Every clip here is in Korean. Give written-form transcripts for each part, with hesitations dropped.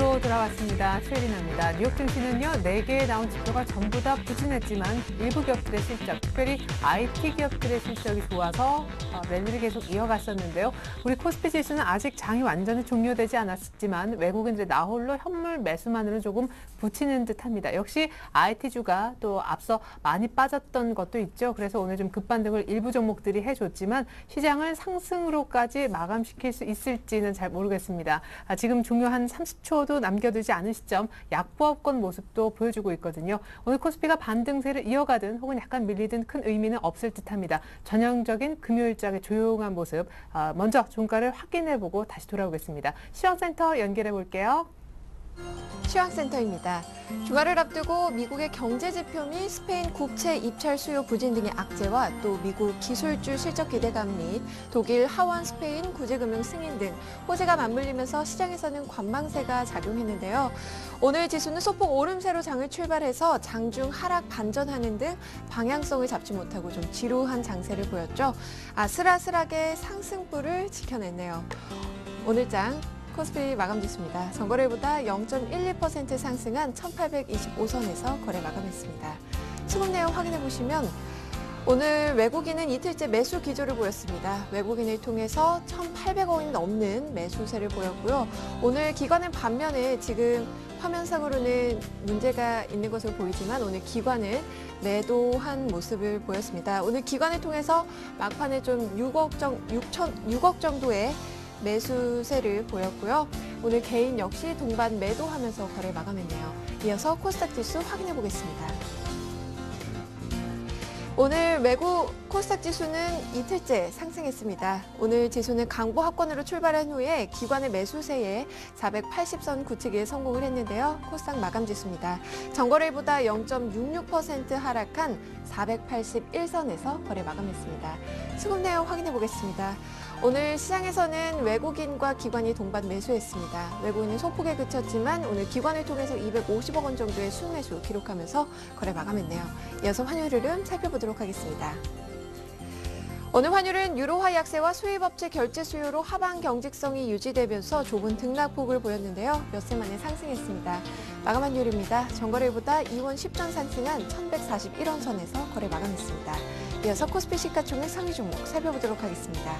시장으로 돌아왔습니다. 최리나입니다. 뉴욕 증시는요, 4개의 나온 지표가 전부 다 부진했지만 일부 기업들의 실적, 특별히 IT 기업들의 실적이 좋아서 랠리를 계속 이어갔었는데요. 우리 코스피 지수는 아직 장이 완전히 종료되지 않았지만 외국인들의 나홀로 현물 매수만으로 조금 붙이는 듯합니다. 역시 IT주가 또 앞서 많이 빠졌던 것도 있죠. 그래서 오늘 좀 급반등을 일부 종목들이 해줬지만 시장을 상승으로까지 마감시킬 수 있을지는 잘 모르겠습니다. 지금 종료한 30초도 남겨두지 않은 시점 약보합권 모습도 보여주고 있거든요. 오늘 코스피가 반등세를 이어가든 혹은 약간 밀리든 큰 의미는 없을 듯합니다. 전형적인 금요일장의 조용한 모습, 먼저 종가를 확인해보고 다시 돌아오겠습니다. 시황센터 연결해 볼게요. 시황센터입니다. 주말을 앞두고 미국의 경제지표 및 스페인 국채 입찰 수요 부진 등의 악재와 또 미국 기술주 실적 기대감 및 독일 하원 스페인 구제금융 승인 등 호재가 맞물리면서 시장에서는 관망세가 작용했는데요. 오늘 지수는 소폭 오름세로 장을 출발해서 장중 하락 반전하는 등 방향성을 잡지 못하고 좀 지루한 장세를 보였죠. 아슬아슬하게 상승불을 지켜냈네요. 오늘장 코스피 마감지수입니다. 전거래일보다 0.12% 상승한 1825선에서 거래 마감했습니다. 수급 내용 확인해 보시면 오늘 외국인은 이틀째 매수 기조를 보였습니다. 외국인을 통해서 1,800억 원이 넘는 매수세를 보였고요. 오늘 기관은 반면에 지금 화면상으로는 문제가 있는 것으로 보이지만 오늘 기관은 매도한 모습을 보였습니다. 오늘 기관을 통해서 막판에 좀 6억 정도의 매수세를 보였고요. 오늘 개인 역시 동반 매도하면서 거래 마감했네요. 이어서 코스닥 지수 확인해 보겠습니다. 오늘 외국 코스닥 지수는 이틀째 상승했습니다. 오늘 지수는 강보 합권으로 출발한 후에 기관의 매수세에 480선 굳히기에 성공을 했는데요. 코스닥 마감 지수입니다. 전거래일보다 0.66% 하락한 481선에서 거래 마감했습니다. 수급 내용 확인해 보겠습니다. 오늘 시장에서는 외국인과 기관이 동반 매수했습니다. 외국인은 소폭에 그쳤지만 오늘 기관을 통해서 250억 원 정도의 순매수 기록하면서 거래 마감했네요. 이어서 환율 흐름 살펴보도록 하겠습니다. 오늘 환율은 유로화 약세와 수입업체 결제 수요로 하방 경직성이 유지되면서 좁은 등락폭을 보였는데요. 엿새 만에 상승했습니다. 마감 환율입니다. 전거래일보다 2원 10전 상승한 1141원 선에서 거래 마감했습니다. 이어서 코스피 시가총액 상위 종목 살펴보도록 하겠습니다.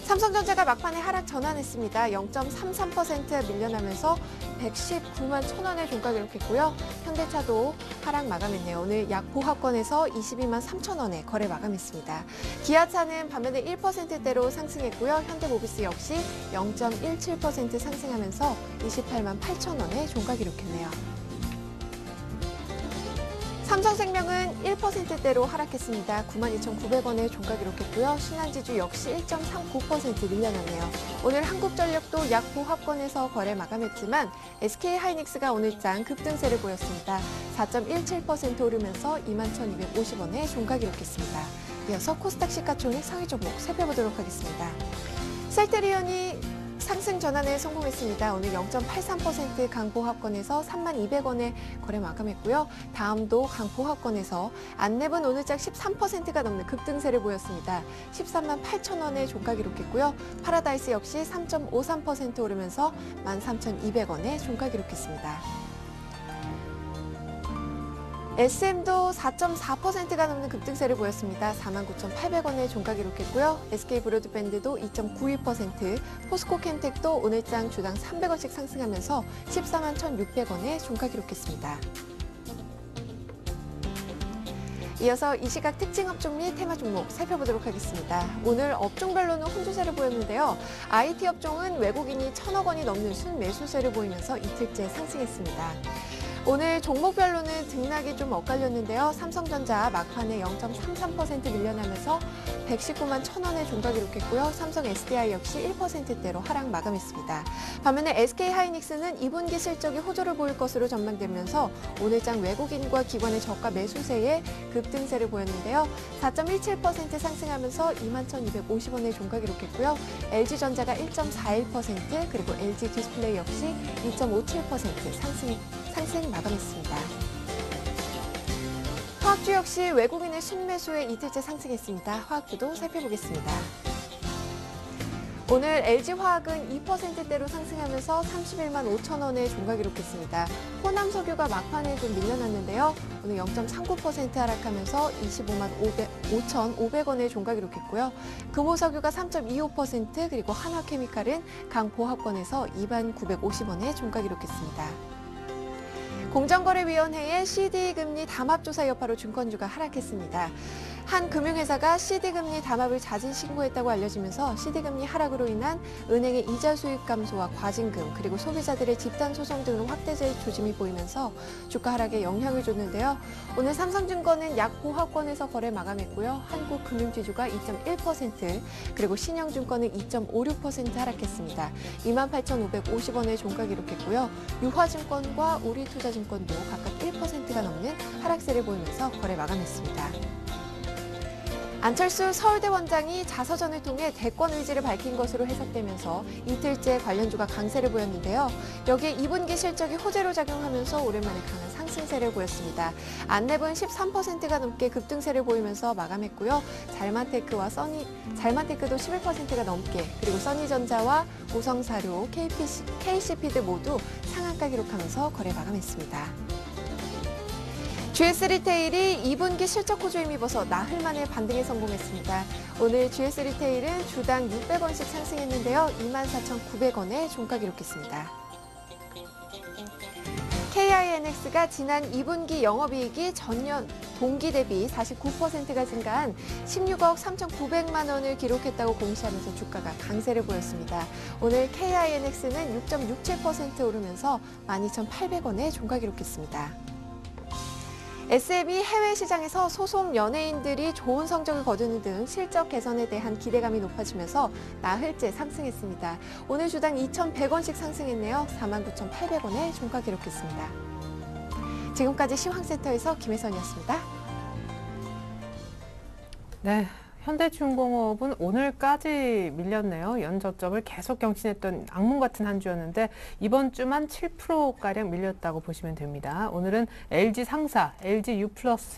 삼성전자가 막판에 하락 전환했습니다. 0.33% 밀려나면서 119만 1,000원의 종가 기록했고요. 현대차도 하락 마감했네요. 오늘 약 보합권에서 22만 3,000원에 거래 마감했습니다. 기아차는 반면에 1%대로 상승했고요. 현대모비스 역시 0.17% 상승하면서 28만 8,000원의 종가 기록했네요. 삼성생명은 1%대로 하락했습니다. 92,900원의 종가 기록했고요. 신한지주 역시 1.39% 밀려났네요. 오늘 한국전력도 약 보합권에서 거래 마감했지만 SK하이닉스가 오늘장 급등세를 보였습니다. 4.17% 오르면서 21,250원의 종가 기록했습니다. 이어서 코스닥 시가총액 상위 종목 살펴보도록 하겠습니다. 셀트리온이 상승 전환에 성공했습니다. 오늘 0.83% 강보합권에서 32,200원에 거래 마감했고요. 다음도 강보합권에서 안랩은 오늘장 13%가 넘는 급등세를 보였습니다. 13만 8,000원에 종가 기록했고요. 파라다이스 역시 3.53% 오르면서 13,200원에 종가 기록했습니다. SM도 4.4%가 넘는 급등세를 보였습니다. 49,800원에 종가 기록했고요. SK브로드밴드도 2.92%, 포스코캠텍도 오늘장 주당 300원씩 상승하면서 14만 1,600원에 종가 기록했습니다. 이어서 이 시각 특징 업종 및 테마 종목 살펴보도록 하겠습니다. 오늘 업종별로는 혼조세를 보였는데요. IT 업종은 외국인이 1,000억 원이 넘는 순매수세를 보이면서 이틀째 상승했습니다. 오늘 종목별로는 등락이 좀 엇갈렸는데요. 삼성전자 막판에 0.33% 밀려나면서 119만 1,000원의 종가 기록했고요. 삼성 SDI 역시 1%대로 하락 마감했습니다. 반면에 SK하이닉스는 2분기 실적이 호조를 보일 것으로 전망되면서 오늘장 외국인과 기관의 저가 매수세에 급등세를 보였는데요. 4.17% 상승하면서 21,250원의 종가 기록했고요. LG전자가 1.41%, 그리고 LG디스플레이 역시 2.57% 상승 마감했습니다. 화학주 역시 외국인의 순매수에 이틀째 상승했습니다. 화학주도 살펴보겠습니다. 오늘 LG화학은 2%대로 상승하면서 31만 5천 원에 종가 기록했습니다. 호남석유가 막판에 좀 밀려났는데요. 오늘 0.39% 하락하면서 25만 5,500원에 종가 기록했고요. 금호석유가 3.25% 그리고 한화케미칼은 강보합권에서 2만 950원에 종가 기록했습니다. 공정거래위원회의 CD금리 담합조사 여파로 증권주가 하락했습니다. 한 금융회사가 CD금리 담합을 자진 신고했다고 알려지면서 CD금리 하락으로 인한 은행의 이자 수익 감소와 과징금 그리고 소비자들의 집단 소송 등으로 확대될 조짐이 보이면서 주가 하락에 영향을 줬는데요. 오늘 삼성증권은 약보합권에서 거래 마감했고요. 한국금융지주가 2.1% 그리고 신영증권은 2.56% 하락했습니다. 28,550원에 종가 기록했고요. 유화증권과 우리투자증권도 각각 1%가 넘는 하락세를 보이면서 거래 마감했습니다. 안철수 서울대 원장이 자서전을 통해 대권 의지를 밝힌 것으로 해석되면서 이틀째 관련주가 강세를 보였는데요. 여기에 2분기 실적이 호재로 작용하면서 오랜만에 강한 상승세를 보였습니다. 안랩은 13%가 넘게 급등세를 보이면서 마감했고요. 잘마테크도 11%가 넘게 그리고 써니전자와 우성사료, KC피드 모두 상한가 기록하면서 거래 마감했습니다. GS리테일이 2분기 실적 호조에 힘입어서 나흘 만에 반등에 성공했습니다. 오늘 GS리테일은 주당 600원씩 상승했는데요. 24,900원에 종가 기록했습니다. KINX가 지난 2분기 영업이익이 전년 동기 대비 49%가 증가한 16억 3,900만 원을 기록했다고 공시하면서 주가가 강세를 보였습니다. 오늘 KINX는 6.67% 오르면서 12,800원에 종가 기록했습니다. SM이 해외 시장에서 소속 연예인들이 좋은 성적을 거두는 등 실적 개선에 대한 기대감이 높아지면서 나흘째 상승했습니다. 오늘 주당 2,100원씩 상승했네요. 49,800원에 종가 기록했습니다. 지금까지 시황센터에서 김혜선이었습니다. 네. 현대중공업은 오늘까지 밀렸네요. 연저점을 계속 경신했던 악몽 같은 한 주였는데 이번 주만 7%가량 밀렸다고 보시면 됩니다. 오늘은 LG 상사, LG U+,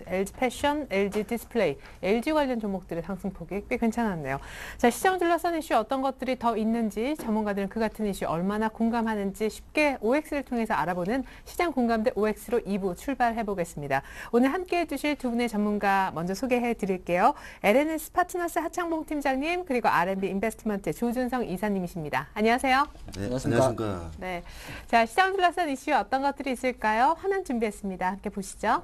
LG 패션, LG 디스플레이, LG 관련 종목들의 상승폭이 꽤 괜찮았네요. 자, 시장 둘러싼 이슈 어떤 것들이 더 있는지 전문가들은 그 같은 이슈 얼마나 공감하는지 쉽게 OX를 통해서 알아보는 시장 공감대 OX로 2부 출발해 보겠습니다. 오늘 함께해 주실 두 분의 전문가 먼저 소개해 드릴게요. LNS 파트너스 하창봉 팀장님 그리고 R&B 인베스트먼트 조준성 이사님이십니다. 안녕하세요. 네, 안녕하십니까. 네, 자 시장 둘러싼 이슈 어떤 것들이 있을까요? 화면 준비했습니다. 함께 보시죠.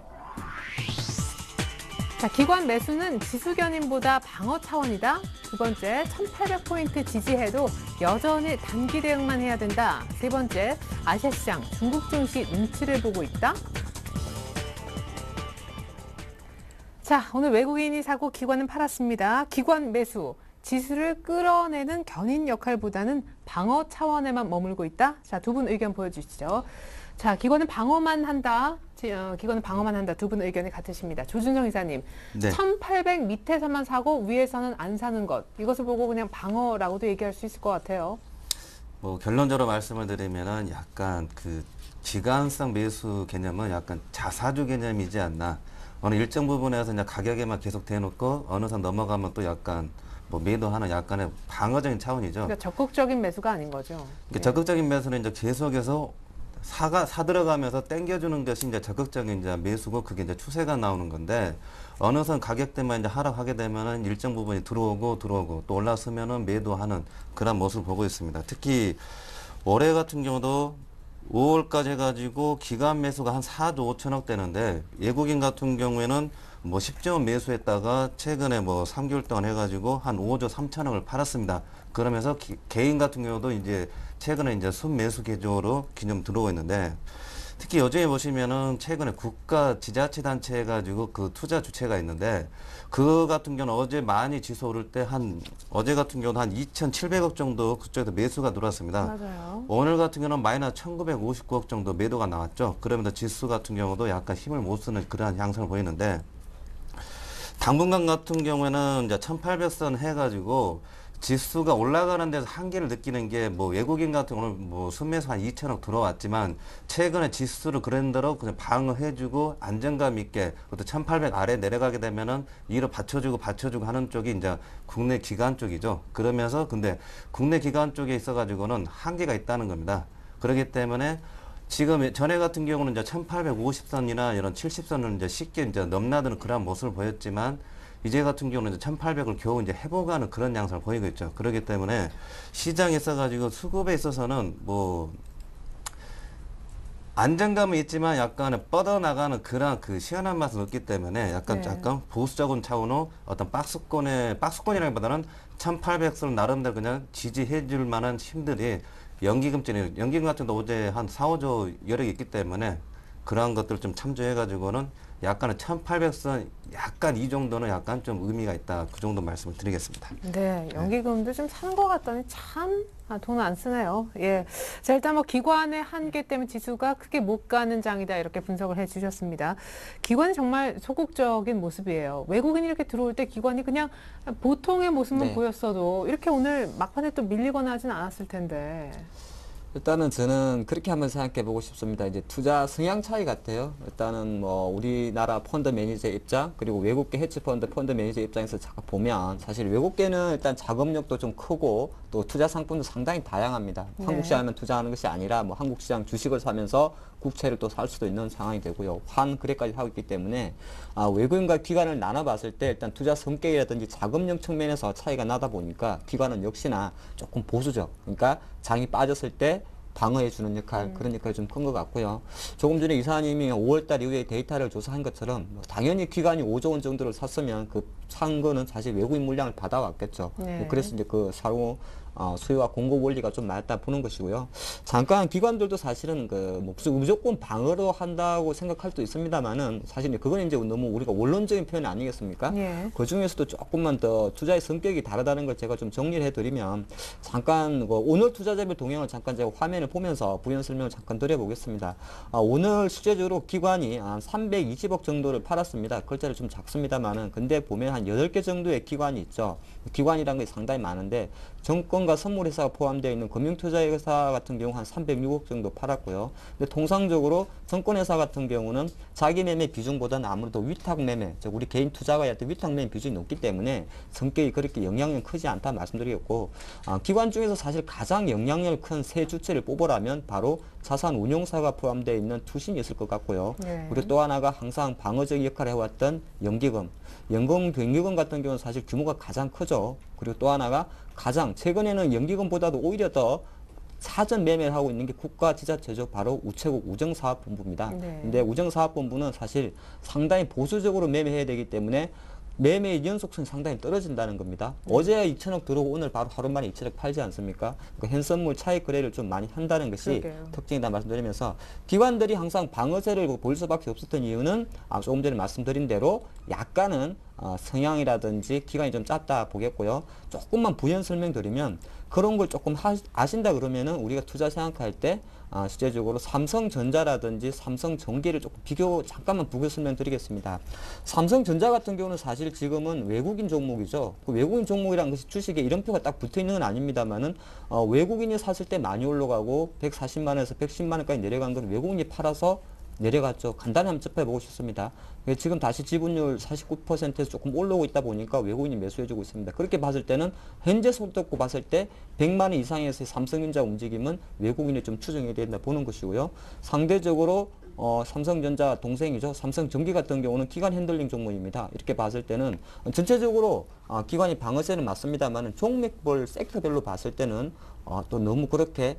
자, 기관 매수는 지수 견인보다 방어 차원이다. 두 번째, 1,800포인트 지지해도 여전히 단기 대응만 해야 된다. 세 번째, 아시아 시장 중국 증시 눈치를 보고 있다. 자, 오늘 외국인이 사고 기관은 팔았습니다. 기관 매수, 지수를 끌어내는 견인 역할보다는 방어 차원에만 머물고 있다. 자, 두 분 의견 보여주시죠. 자, 기관은 방어만 한다. 기관은 방어만 한다. 두 분 의견이 같으십니다. 조준성 이사님, 네. 1,800 밑에서만 사고 위에서는 안 사는 것. 이것을 보고 그냥 방어라고도 얘기할 수 있을 것 같아요. 뭐 결론적으로 말씀을 드리면은 약간 그 기간성 매수 개념은 약간 자사주 개념이지 않나. 어느 일정 부분에서 이제 가격에만 계속 대놓고 어느 선 넘어가면 또 약간 뭐 매도하는 약간의 방어적인 차원이죠. 그러니까 적극적인 매수가 아닌 거죠. 그러니까 네. 적극적인 매수는 이제 계속해서 사들어가면서 땡겨주는 것이 이제 적극적인 이제 매수고 그게 이제 추세가 나오는 건데 어느 선 가격대만 이제 하락하게 되면은 일정 부분이 들어오고 또 올라서면은 매도하는 그런 모습을 보고 있습니다. 특히 올해 같은 경우도 5월까지 해가지고 기간 매수가 한 4조 5천억 되는데 외국인 같은 경우에는 뭐 10조 원 매수했다가 최근에 뭐 3개월 동안 해가지고 한 5조 3천억을 팔았습니다. 그러면서 개인 같은 경우도 이제 최근에 이제 순매수 개조로 기념 들어오고 있는데 특히 요즘에 보시면은 최근에 국가 지자체단체 해가지고 그 투자 주체가 있는데 그 같은 경우는 어제 많이 지수 오를 때 어제 같은 경우는 한 2,700억 정도 그쪽에서 매수가 들어왔습니다. 맞아요. 오늘 같은 경우는 마이너스 1,959억 정도 매도가 나왔죠. 그러면서 지수 같은 경우도 약간 힘을 못 쓰는 그러한 양상을 보이는데 당분간 같은 경우에는 이제 1,800선 해가지고 지수가 올라가는 데서 한계를 느끼는 게 뭐 외국인 같은 경우는 뭐 순매수 한 2천억 들어왔지만 최근에 지수를 그랜드로 그냥 방어해주고 안정감 있게 그것도 1800 아래 내려가게 되면은 이를 받쳐주고 하는 쪽이 이제 국내 기관 쪽이죠. 그러면서 근데 국내 기관 쪽에 있어가지고는 한계가 있다는 겁니다. 그렇기 때문에 지금 전에 같은 경우는 이제 1850선이나 이런 70선을 이제 쉽게 이제 넘나드는 그런 모습을 보였지만 이제 같은 경우는 이제 1800을 겨우 이제 회복하는 그런 양상을 보이고 있죠. 그렇기 때문에 시장에 있어가지고 수급에 있어서는 뭐 안정감은 있지만 약간의 뻗어나가는 그런 그 시원한 맛은 없기 때문에 약간 보수적인 차원으로 어떤 박스권이라기보다는 1800선을 나름대로 그냥 지지해 줄 만한 힘들이 연기금 같은 경우도 어제 한 4, 5조 여력이 있기 때문에 그러한 것들을 좀 참조해가지고는 약간은 1800선 약간 이 정도는 약간 좀 의미가 있다. 그 정도 말씀을 드리겠습니다. 네, 연기금도 좀 사는 것 같더니 참 돈 안 쓰네요. 예. 자, 일단 뭐 기관의 한계 때문에 지수가 크게 못 가는 장이다. 이렇게 분석을 해 주셨습니다. 기관이 정말 소극적인 모습이에요. 외국인이 이렇게 들어올 때 기관이 그냥 보통의 모습만 네. 보였어도 이렇게 오늘 막판에 또 밀리거나 하진 않았을 텐데. 일단은 저는 그렇게 한번 생각해 보고 싶습니다. 이제 투자 성향 차이 같아요. 일단은 뭐 우리나라 펀드 매니저 입장 그리고 외국계 헤지 펀드 매니저 입장에서 자꾸 보면 사실 외국계는 일단 자금력도 좀 크고 또 투자 상품도 상당히 다양합니다. 네. 한국 시장에만 투자하는 것이 아니라 뭐 한국 시장 주식을 사면서 국채를 또 살 수도 있는 상황이 되고요. 환 거래까지 하고 있기 때문에 외국인과 기관을 나눠봤을 때 일단 투자 성격이라든지 자금력 측면에서 차이가 나다 보니까 기관은 역시나 조금 보수적. 그러니까 장이 빠졌을 때 방어해주는 역할, 그런 역할이 좀 큰 것 같고요. 조금 전에 이사님이 5월달 이후에 데이터를 조사한 것처럼 당연히 기관이 5조 원 정도를 샀으면 그 산 거는 사실 외국인 물량을 받아왔겠죠. 네. 그래서 이제 그 사후 수요와 공급 원리가 좀 맞다 보는 것이고요. 잠깐 기관들도 사실은 그 무조건 방어로 한다고 생각할 수도 있습니다만은 사실 그건 이제 너무 우리가 원론적인 표현 아니겠습니까? 예. 그 중에서도 조금만 더 투자의 성격이 다르다는 걸 제가 좀 정리를 해드리면 잠깐 오늘 투자자별 동향을 잠깐 제가 화면을 보면서 부연 설명을 잠깐 드려보겠습니다. 오늘 실제적으로 기관이 한 320억 정도를 팔았습니다. 글자를 좀 작습니다만은 근데 보면 한 8개 정도의 기관이 있죠. 기관이라는 게 상당히 많은데 정권과 선물회사가 포함되어 있는 금융투자회사 같은 경우 한 306억 정도 팔았고요. 근데 통상적으로 정권회사 같은 경우는 자기 매매 비중보다는 아무래도 위탁 매매, 즉 우리 개인 투자가 할 때 위탁 매매 비중이 높기 때문에 성격이 그렇게 영향력이 크지 않다 말씀드리겠고 기관 중에서 사실 가장 영향력 큰 세 주체를 뽑으라면 바로 자산운용사가 포함되어 있는 투신이 있을 것 같고요. 네. 그리고 또 하나가 항상 방어적 역할을 해왔던 연기금, 연금병기금 같은 경우는 사실 규모가 가장 크죠. 그리고 또 하나가 가장 최근에는 연기금보다도 오히려 더 사전 매매를 하고 있는 게 국가지자체죠. 바로 우체국 우정사업본부입니다. 네. 근데 우정사업본부는 사실 상당히 보수적으로 매매해야 되기 때문에 매매의 연속성이 상당히 떨어진다는 겁니다. 어제 2천억 들어오고 오늘 바로 하루 만에 2천억 팔지 않습니까? 그 현선물 차익 거래를 좀 많이 한다는 것이 그러게요. 특징이다 말씀드리면서 기관들이 항상 방어세를 볼 수밖에 없었던 이유는 조금 전에 말씀드린 대로 약간은 성향이라든지 기간이 좀 짧다 보겠고요. 조금만 부연 설명드리면 그런 걸 조금 아신다 그러면은 우리가 투자 생각할 때 실제적으로 삼성전자라든지 삼성전기를 조금 잠깐만 비교 설명드리겠습니다. 삼성전자 같은 경우는 사실 지금은 외국인 종목이죠. 그 외국인 종목이라는 것이 주식에 이름표가 딱 붙어 있는 건 아닙니다만은 외국인이 샀을 때 많이 올라가고 140만 원에서 110만 원까지 내려간 건 외국인이 팔아서 내려갔죠. 간단히 한번 짚어보고 싶습니다. 지금 다시 지분율 49%에서 조금 올라오고 있다 보니까 외국인이 매수해주고 있습니다. 그렇게 봤을 때는 현재 손톱고 봤을 때 100만 원 이상에서의 삼성전자 움직임은 외국인이 좀 추정이 된다 보는 것이고요. 상대적으로 삼성전자 동생이죠. 삼성전기 같은 경우는 기관 핸들링 종목입니다. 이렇게 봤을 때는 전체적으로 기관이 방어세는 맞습니다만 종목별 섹터별로 봤을 때는 또 너무 그렇게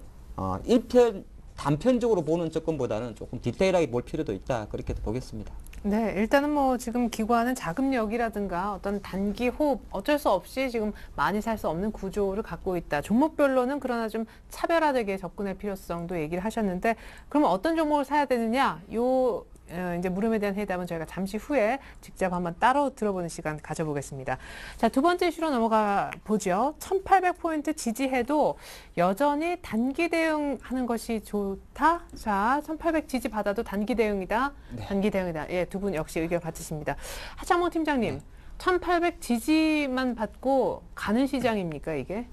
단편적으로 보는 접근보다는 조금 디테일하게 볼 필요도 있다. 그렇게 보겠습니다. 네, 일단은 뭐 지금 기관은 자금력이라든가 어떤 단기 호흡 어쩔 수 없이 지금 많이 살 수 없는 구조를 갖고 있다. 종목별로는 그러나 좀 차별화되게 접근할 필요성도 얘기를 하셨는데 그러면 어떤 종목을 사야 되느냐? 이제 물음에 대한 해답은 저희가 잠시 후에 직접 한번 따로 들어보는 시간 가져보겠습니다. 자, 두 번째 이슈로 넘어가 보죠. 1800포인트 지지해도 여전히 단기 대응하는 것이 좋다. 자, 1800 지지 받아도 단기 대응이다. 네. 단기 대응이다. 예, 두 분 역시 의견 같으십니다. 하창모 팀장님. 네. 1800 지지만 받고 가는 시장입니까, 이게?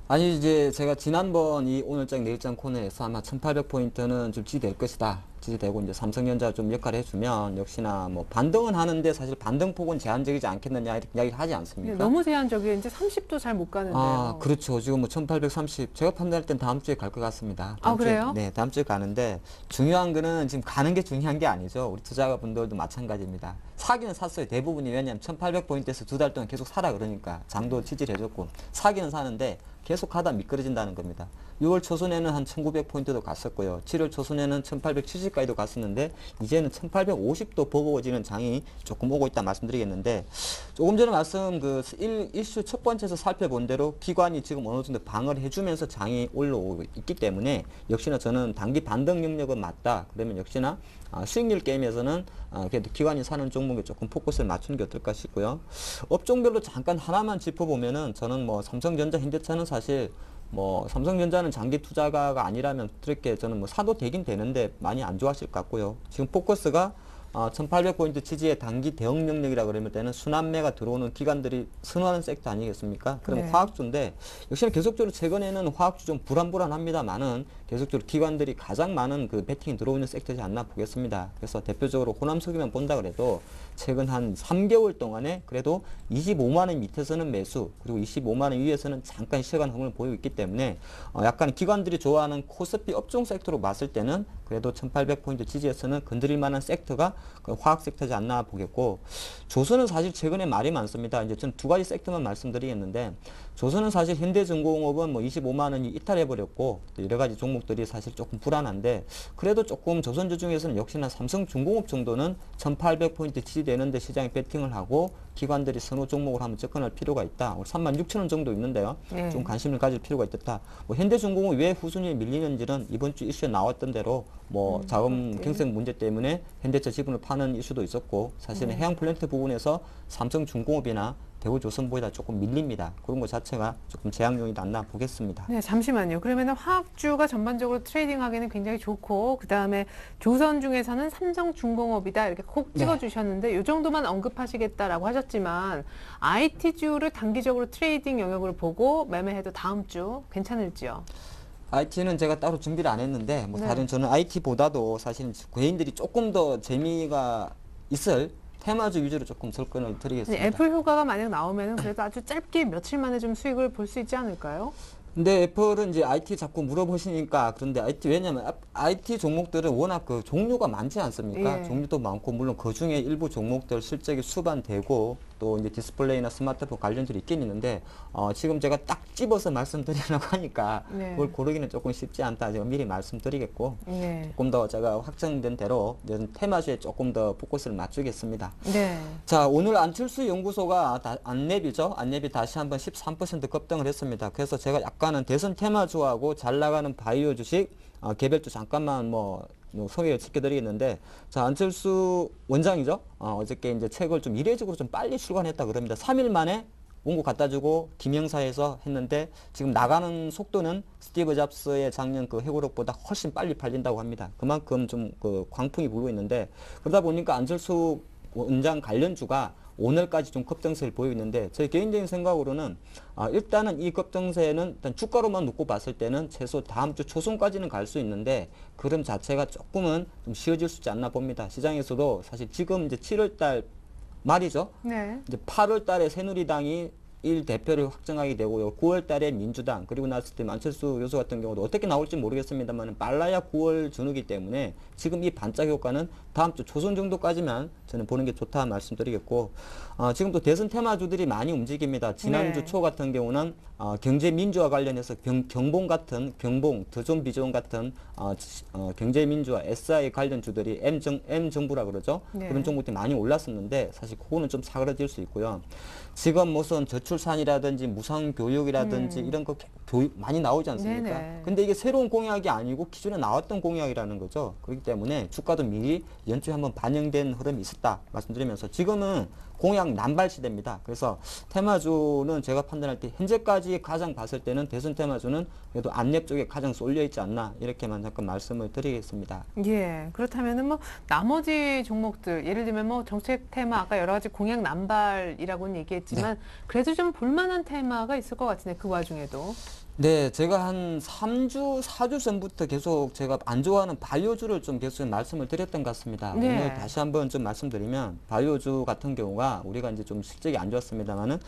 아니 이제 제가 지난번 이 오늘장 내일장 코너에서 아마 1800포인트는 좀 지지될 것이다. 지지되고 이제 삼성전자 좀 역할을 해주면 역시나 뭐 반등은 하는데 사실 반등폭은 제한적이지 않겠느냐 이렇게 이야기를 하지 않습니까? 너무 제한적이에요. 이제 30도 잘 못 가는데요. 아, 그렇죠. 지금 뭐 1830, 제가 판단할 땐 다음 주에 갈 것 같습니다. 다음 주에, 그래요? 네, 다음 주에 가는데 중요한 거는 지금 가는 게 중요한 게 아니죠. 우리 투자자분들도 마찬가지입니다. 사기는 샀어요. 대부분이. 왜냐하면 1800포인트에서 2달 동안 계속 사라 그러니까 장도 지지해줬고 사기는 사는데 계속 가다 미끄러진다는 겁니다. 6월 초순에는 한 1900포인트도 갔었고요. 7월 초순에는 1870까지도 갔었는데 이제는 1850도 버거워지는 장이 조금 오고 있다 말씀드리겠는데, 조금 전에 말씀 그 이슈 첫 번째에서 살펴본 대로 기관이 지금 어느 정도 방어를 해주면서 장이 올라오고 있기 때문에 역시나 저는 단기 반등 능력은 맞다. 그러면 역시나 수익률 게임에서는 그래도 기관이 사는 종목에 조금 포커스를 맞추는 게 어떨까 싶고요. 업종별로 잠깐 하나만 짚어보면은 저는 뭐 삼성전자, 현대차는 사실 뭐 삼성전자는 장기 투자가가 아니라면 그렇게 저는 뭐 사도 되긴 되는데 많이 안 좋아하실 것 같고요. 지금 포커스가 1800포인트 지지의 단기 대응 능력이라 그러면 때는 순환매가 들어오는 기관들이 선호하는 섹터 아니겠습니까? 그럼 네. 화학주인데 역시나 계속적으로 최근에는 화학주 좀 불안합니다만은 계속적으로 기관들이 가장 많은 그 베팅이 들어오는 섹터지 않나 보겠습니다. 그래서 대표적으로 호남석유만 본다 그래도 최근 한 3개월 동안에 그래도 25만 원 밑에서는 매수, 그리고 25만 원 위에서는 잠깐 시간 흐름을 보이고 있기 때문에 약간 기관들이 좋아하는 코스피 업종 섹터로 봤을 때는 그래도 1800포인트 지지에서는 건드릴 만한 섹터가 그 화학 섹터지 않나 보겠고, 조선은 사실 최근에 말이 많습니다. 이제 전 두 가지 섹터만 말씀드리겠는데, 조선은 사실 현대중공업은 뭐 25만 원이 이탈해버렸고 여러 가지 종목들이 사실 조금 불안한데, 그래도 조금 조선주 중에서는 역시나 삼성중공업 정도는 1800포인트 지지되는데 시장에 베팅을 하고 기관들이 선호 종목을 한번 접근할 필요가 있다. 36,000원 정도 있는데요. 네. 좀 관심을 가질 필요가 있다. 뭐 현대중공업이 왜 후순위에 밀리는지는 이번 주 이슈에 나왔던 대로 뭐 자금 경색 문제 때문에 현대차 지분을 파는 이슈도 있었고, 사실은 해양 플랜트 부분에서 삼성중공업이나 대우조선보다 조금 밀립니다. 그런 것 자체가 조금 재앙용이 낫나 보겠습니다. 네, 잠시만요. 그러면 화학주가 전반적으로 트레이딩하기는 굉장히 좋고, 그 다음에 조선 중에서는 삼성중공업이다 이렇게 콕 찍어주셨는데, 이 정도만 언급하시겠다라고 하셨지만 IT주를 단기적으로 트레이딩 영역으로 보고 매매해도 다음 주 괜찮을지요? IT는 제가 따로 준비를 안 했는데 뭐 네. 다른 저는 IT보다도 사실 개인들이 조금 더 재미가 있을 테마주 위주로 조금 접근을 드리겠습니다. 애플 효과가 만약 나오면 그래도 아주 짧게 며칠 만에 좀 수익을 볼 수 있지 않을까요? 근데 애플은 이제 IT 자꾸 물어보시니까, 그런데 IT, 왜냐면 IT 종목들은 워낙 그 종류가 많지 않습니까? 예. 종류도 많고, 물론 그 중에 일부 종목들 실적이 수반되고, 또 이제 디스플레이나 스마트폰 관련들이 있긴 있는데, 지금 제가 딱 집어서 말씀드리려고 하니까, 네. 그걸 고르기는 조금 쉽지 않다. 제가 미리 말씀드리겠고, 네. 조금 더 제가 확정된 대로 테마주에 조금 더 포커스를 맞추겠습니다. 네. 자, 오늘 안철수 연구소가 안랩이죠. 안랩이 다시 한번 13% 급등을 했습니다. 그래서 제가 약간은 대선 테마주하고 잘 나가는 바이오 주식, 개별주 잠깐만 소개를 시켜드리겠는데, 자, 안철수 원장이죠. 어저께 이제 책을 좀 이례적으로 좀 빨리 출간했다 그럽니다. 3일 만에 원고 갖다 주고 김영사에서 했는데, 지금 나가는 속도는 스티브 잡스의 작년 그 회고록보다 훨씬 빨리 팔린다고 합니다. 그만큼 좀 그 광풍이 불고 있는데, 그러다 보니까 안철수 원장 관련주가 오늘까지 좀 급등세를 보이고 있는데, 제 개인적인 생각으로는 일단은 이 급등세는 일단 주가로만 놓고 봤을 때는 최소 다음 주 초순까지는 갈 수 있는데, 그럼 자체가 조금은 좀 쉬워질 수 있지 않나 봅니다. 시장에서도 사실 지금 이제 7월달 말이죠. 네. 이제 8월 달에 새누리당이 1대표를 확정하게 되고요. 9월 달에 민주당, 그리고 났을 때 안철수 교수 같은 경우도 어떻게 나올지 모르겠습니다만 빨라야 9월 전후기 때문에 지금 이 반짝 효과는 다음 주 초순 정도까지만 저는 보는 게 좋다 말씀드리겠고, 지금 또 대선 테마주들이 많이 움직입니다. 지난주 네. 초 같은 경우는 경제 민주화 관련해서 경봉, 더존 비존 같은 경제 민주화 SI 관련 주들이 M정부라 그러죠. 네. 그런 종목들이 많이 올랐었는데 사실 그거는 좀 사그라질 수 있고요. 지금 무슨 저출 저출산이라든지 무상교육이라든지 이런 거 교육 많이 나오지 않습니까? 네네. 근데 이게 새로운 공약이 아니고 기존에 나왔던 공약이라는 거죠. 그렇기 때문에 주가도 미리 연초에 한번 반영된 흐름이 있었다 말씀드리면서 지금은 공약 남발 시대입니다. 그래서 테마주는 제가 판단할 때 현재까지 가장 봤을 때는 대선 테마주는 그래도 안랩 쪽에 가장 쏠려 있지 않나 이렇게만 잠깐 말씀을 드리겠습니다. 예, 그렇다면은 뭐 나머지 종목들 예를 들면 뭐 정책 테마 아까 여러 가지 공약 남발이라고는 얘기했지만 그래도 좀 볼만한 테마가 있을 것 같은데 그 와중에도 네, 제가 한 3주, 4주 전부터 계속 제가 안 좋아하는 바이오주를 좀 계속 말씀을 드렸던 것 같습니다. 네. 오늘 다시 한번 좀 말씀드리면 바이오주 같은 경우가 우리가 이제 좀 실적이 안 좋았습니다만은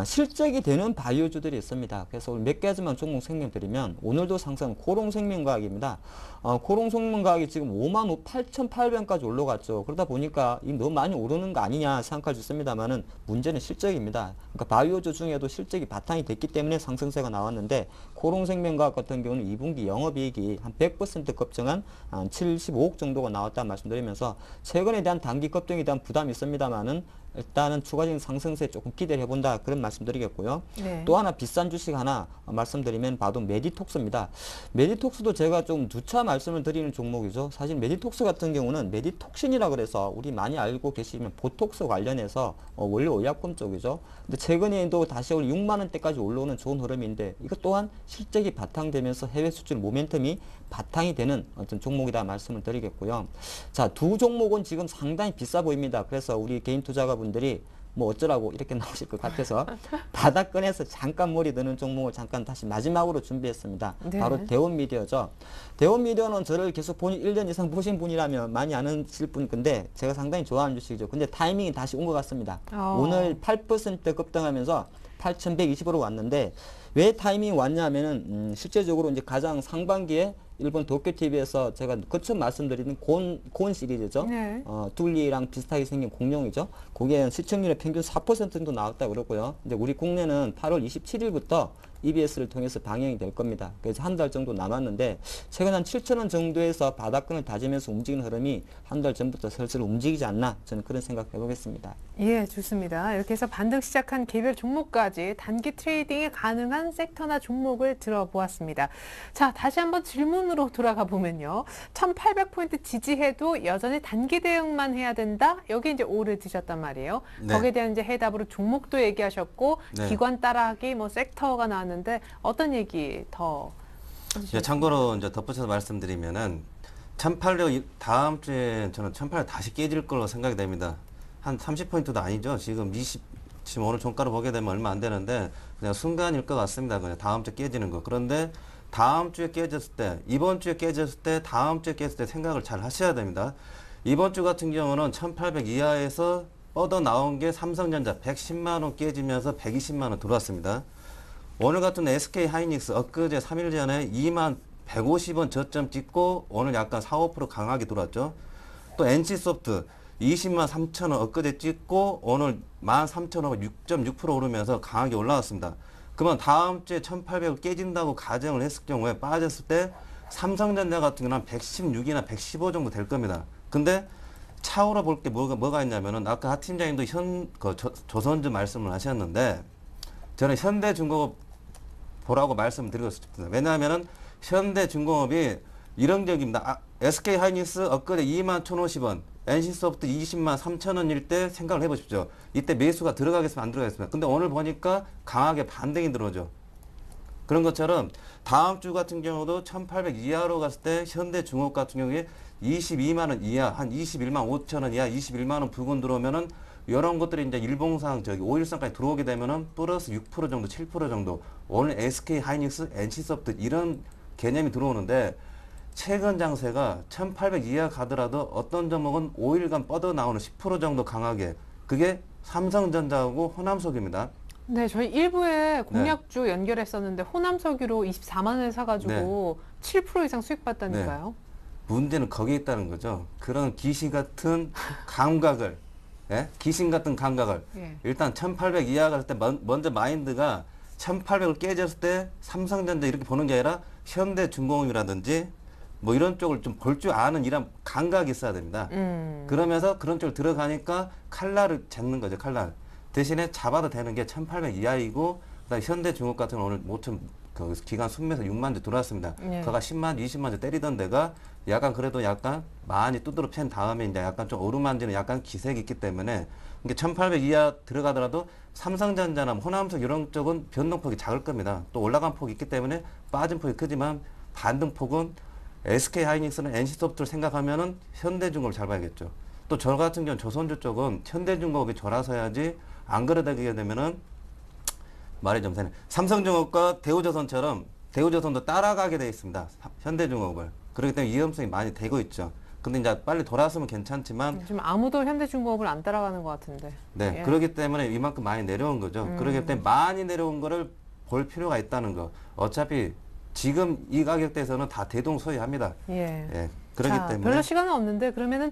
실적이 되는 바이오주들이 있습니다. 그래서 오늘 몇 가지만 종목 설명드리면 오늘도 상승 코롱생명과학입니다. 코롱생명과학이 지금 58,800원까지 올라갔죠. 그러다 보니까 이 너무 많이 오르는 거 아니냐 생각할 수 있습니다만은 문제는 실적입니다. 그러니까 바이오주 중에도 실적이 바탕이 됐기 때문에 상승세가 나왔는데 코롱생명과학 같은 경우는 2분기 영업이익이 한 100% 급증한 한 75억 정도가 나왔다 말씀드리면서 최근에 대한 단기 급등에 대한 부담이 있습니다만은 일단은 추가적인 상승세에 조금 기대를 해본다 그런 말씀드리겠고요. 네. 또 하나 비싼 주식 하나 말씀드리면 바로 메디톡스입니다. 메디톡스도 제가 좀 누차 말씀을 드리는 종목이죠. 사실 메디톡스 같은 경우는 메디톡신이라 그래서 우리 많이 알고 계시면 보톡스 관련해서 원래 의약품 쪽이죠. 근데 최근에도 다시 6만 원대까지 올라오는 좋은 흐름인데 이것 또한 실적이 바탕되면서 해외 수출 모멘텀이 바탕이 되는 어떤 종목이다 말씀을 드리겠고요. 자, 두 종목은 지금 상당히 비싸 보입니다. 그래서 우리 개인 투자가분들이 뭐 어쩌라고 이렇게 나오실 것 같아서 바닥권에서 잠깐 머리 드는 종목을 잠깐 다시 마지막으로 준비했습니다. 네. 바로 대원미디어죠. 대원미디어는 저를 계속 1년 이상 보신 분이라면 많이 아실 분 건데 제가 상당히 좋아하는 주식이죠. 근데 타이밍이 다시 온 것 같습니다. 오늘 8% 급등하면서 8,120으로 왔는데 왜 타이밍이 왔냐면은 실제적으로 이제 가장 상반기에 일본 도쿄TV에서 제가 거쳐 말씀드리는 곤 시리즈죠. 네. 둘리랑 비슷하게 생긴 공룡이죠. 거기에 시청률의 평균 4% 정도 나왔다 그러고요. 근데 우리 국내는 8월 27일부터 EBS를 통해서 방영이 될 겁니다. 그래서 한 달 정도 남았는데 최근 한 7,000원 정도에서 바닥권을 다지면서 움직이는 흐름이 한 달 전부터 슬슬 움직이지 않나 저는 그런 생각 해보겠습니다. 예, 좋습니다. 이렇게 해서 반등 시작한 개별 종목까지 단기 트레이딩이 가능한 섹터나 종목을 들어보았습니다. 자, 다시 한번 질문으로 돌아가 보면요. 1,800포인트 지지해도 여전히 단기 대응만 해야 된다? 여기 이제 오를 드셨단 말이에요. 네. 거기에 대한 이제 해답으로 종목도 얘기하셨고 네. 기관 따라하기, 뭐 섹터가 나왔는데 어떤 얘기 더 예, 참고로 이제 덧붙여서 말씀드리면은 1,800 다음 주에 저는 1,800 다시 깨질 걸로 생각이 됩니다. 한 30포인트도 아니죠. 지금 오늘 종가를 보게 되면 얼마 안 되는데 그냥 순간일 것 같습니다. 그냥 다음 주에 깨지는 거. 그런데 다음 주에 깨졌을 때, 이번 주에 깨졌을 때, 다음 주에 깨졌을 때 생각을 잘 하셔야 됩니다. 이번 주 같은 경우는 1,800 이하에서 뻗어 나온 게 삼성전자 110만 원 깨지면서 120만 원 들어왔습니다. 오늘 같은 SK 하이닉스 엊그제 3일 전에 2만 150원 저점 찍고 오늘 약간 4, 5% 강하게 들어왔죠. 또 NC소프트 20만 3천 원 엊그제 찍고 오늘 13,000원 6.6% 오르면서 강하게 올라왔습니다. 그러면 다음 주에 1,800을 깨진다고 가정을 했을 경우에 빠졌을 때 삼성전자 같은 경우는 한 116이나 115 정도 될 겁니다. 근데 차후로 볼 게 뭐가 있냐면은 아까 하 팀장님도 조선주 말씀을 하셨는데 저는 현대중공업 보라고 말씀을 드리고 싶습니다. 왜냐하면은 현대중공업이 이런 격입니다. SK 하이닉스 엊그제 2만 1,050원, NC소프트 20만 3천 원일 때 생각을 해보십시오. 이때 매수가 들어가겠습니까? 안 들어가겠습니까? 근데 오늘 보니까 강하게 반등이 들어오죠. 그런 것처럼 다음 주 같은 경우도 1,800 이하로 갔을 때 현대중공업 같은 경우에 22만 원 이하, 한 21만 5천 원 이하, 21만 원 부근 들어오면은 이런 것들이 이제 일봉상 5일선까지 들어오게 되면은 플러스 6% 정도, 7% 정도. 오늘 SK 하이닉스, NC소프트 이런 개념이 들어오는데 최근 장세가 1,800 이하 가더라도 어떤 종목은 5일간 뻗어 나오는 10% 정도 강하게 그게 삼성전자하고 호남석유입니다. 네, 저희 일부에 공약주 연결했었는데 호남석유로 24만 원에 사가지고 7% 이상 수익 봤다니까요. 문제는 거기에 있다는 거죠. 그런 귀신 같은 감각을 귀신 같은 감각을 일단 1,800 이하 갈 때 먼저 마인드가 1,800을 깨졌을 때 삼성전자 이렇게 보는 게 아니라 현대중공업이라든지 뭐 이런 쪽을 좀 볼 줄 아는 이런 감각이 있어야 됩니다. 그러면서 그런 쪽으로 들어가니까 칼날을 잡는 거죠. 칼날. 대신에 잡아도 되는 게 1,800 이하이고 그다음에 현대중업 같은 경우는 오늘 모처럼 그 기간 순매수 6만 주 들어왔습니다. 네. 그가 10만, 20만 주 때리던 데가 약간 그래도 약간 많이 두드러 팬 다음에 이제 약간 좀 오르만지는 약간 기색이 있기 때문에 이게 1,800 이하 들어가더라도 삼성전자나 호남석 이런 쪽은 변동폭이 작을 겁니다. 또 올라간 폭이 있기 때문에 빠진 폭이 크지만 반등폭은 SK하이닉스는 NC소프트를 생각하면은 현대중업을 잘 봐야겠죠. 또 저 같은 경우는 조선주 쪽은 현대중업이 졸아서야지 안 그러게 되면은 말이 좀 되네. 삼성중업과 대우조선처럼 대우조선도 따라가게 돼 있습니다. 현대중업을. 그렇기 때문에 위험성이 많이 되고 있죠. 근데 이제 빨리 돌아서면 괜찮지만 지금 아무도 현대중공업을 안 따라가는 것 같은데. 네, 예. 그렇기 때문에 이만큼 많이 내려온 거죠. 그렇기 때문에 많이 내려온 거를 볼 필요가 있다는 거. 어차피 지금 이 가격대에서는 다 대동소이합니다. 예. 예, 그렇기 자, 때문에 별로 시간은 없는데 그러면은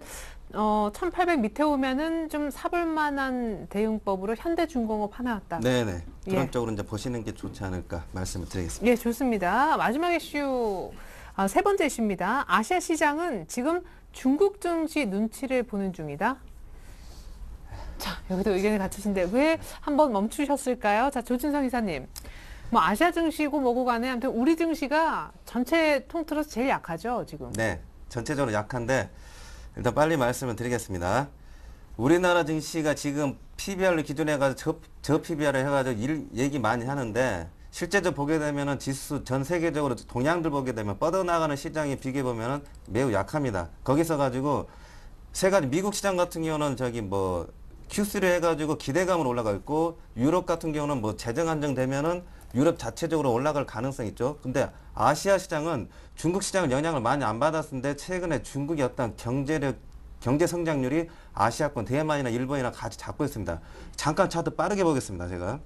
1,800 밑에 오면은 좀 사볼 만한 대응법으로 현대중공업 하나 왔다. 네네 그런 예. 쪽으로 이제 보시는 게 좋지 않을까 말씀을 드리겠습니다. 예, 좋습니다. 마지막 이슈, 세 번째 이슈입니다. 아시아 시장은 지금 중국 증시 눈치를 보는 중이다. 자, 여기도 의견이 같으신데 왜 한번 멈추셨을까요? 자, 조진성 이사님. 뭐 아시아 증시고 뭐고 간에 아무튼 우리 증시가 전체 통틀어서 제일 약하죠, 지금. 네, 전체적으로 약한데 일단 빨리 말씀을 드리겠습니다. 우리나라 증시가 지금 PBR을 기준해가지고 저 PBR을 해가지고 얘기 많이 하는데 실제적으로 보게 되면은 지수 전 세계적으로 동향들 보게 되면 뻗어나가는 시장에 비교해 보면은 매우 약합니다. 거기서 가지고 세 가지 미국 시장 같은 경우는 저기 뭐 Q3를 해가지고 기대감으로 올라가 있고 유럽 같은 경우는 뭐 재정 안정되면은 유럽 자체적으로 올라갈 가능성이 있죠. 근데 아시아 시장은 중국 시장을 영향을 많이 안 받았는데 최근에 중국의 어떤 경제 성장률이 아시아권 대만이나 일본이나 같이 잡고 있습니다. 잠깐 차트 빠르게 보겠습니다. 제가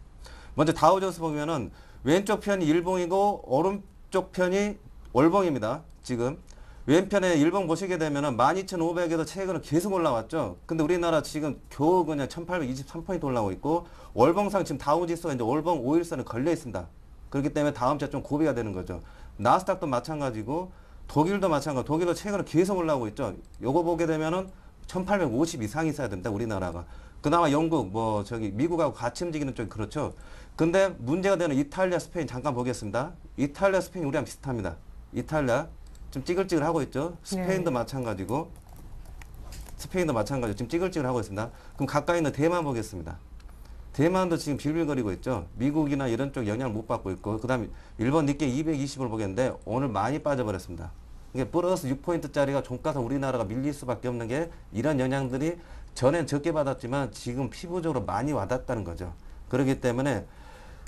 먼저 다우존스 보면은 왼쪽 편이 일봉이고 오른쪽 편이 월봉입니다. 지금 왼편에 일봉 보시게 되면은 12,500에서 최근에 계속 올라왔죠. 근데 우리나라 지금 겨우 그냥 1,823포인트 올라오고 있고 월봉상 지금 다우지수가 이제 월봉 5일선에 걸려 있습니다. 그렇기 때문에 다음 주에 좀 고비가 되는 거죠. 나스닥도 마찬가지고 독일도 마찬가지고 독일도 최근에 계속 올라오고 있죠. 요거 보게 되면은 1,850 이상이 있어야 됩니다. 우리나라가. 그나마 영국 뭐 저기 미국하고 같이 움직이는 쪽이 그렇죠. 근데 문제가 되는 이탈리아, 스페인 잠깐 보겠습니다. 이탈리아, 스페인 우리랑 비슷합니다. 이탈리아 좀 찌글찌글하고 있죠. 스페인도 마찬가지고 스페인도 마찬가지고 지금 찌글찌글하고 있습니다. 그럼 가까이 있는 대만 보겠습니다. 대만도 지금 빌빌거리고 있죠. 미국이나 이런 쪽 영향을 못 받고 있고 그다음에 일본 니케 220을 보겠는데 오늘 많이 빠져버렸습니다. 이게 플러스 6포인트짜리가 종가서 우리나라가 밀릴 수밖에 없는 게 이런 영향들이 전엔 적게 받았지만 지금 피부적으로 많이 와닿았다는 거죠. 그렇기 때문에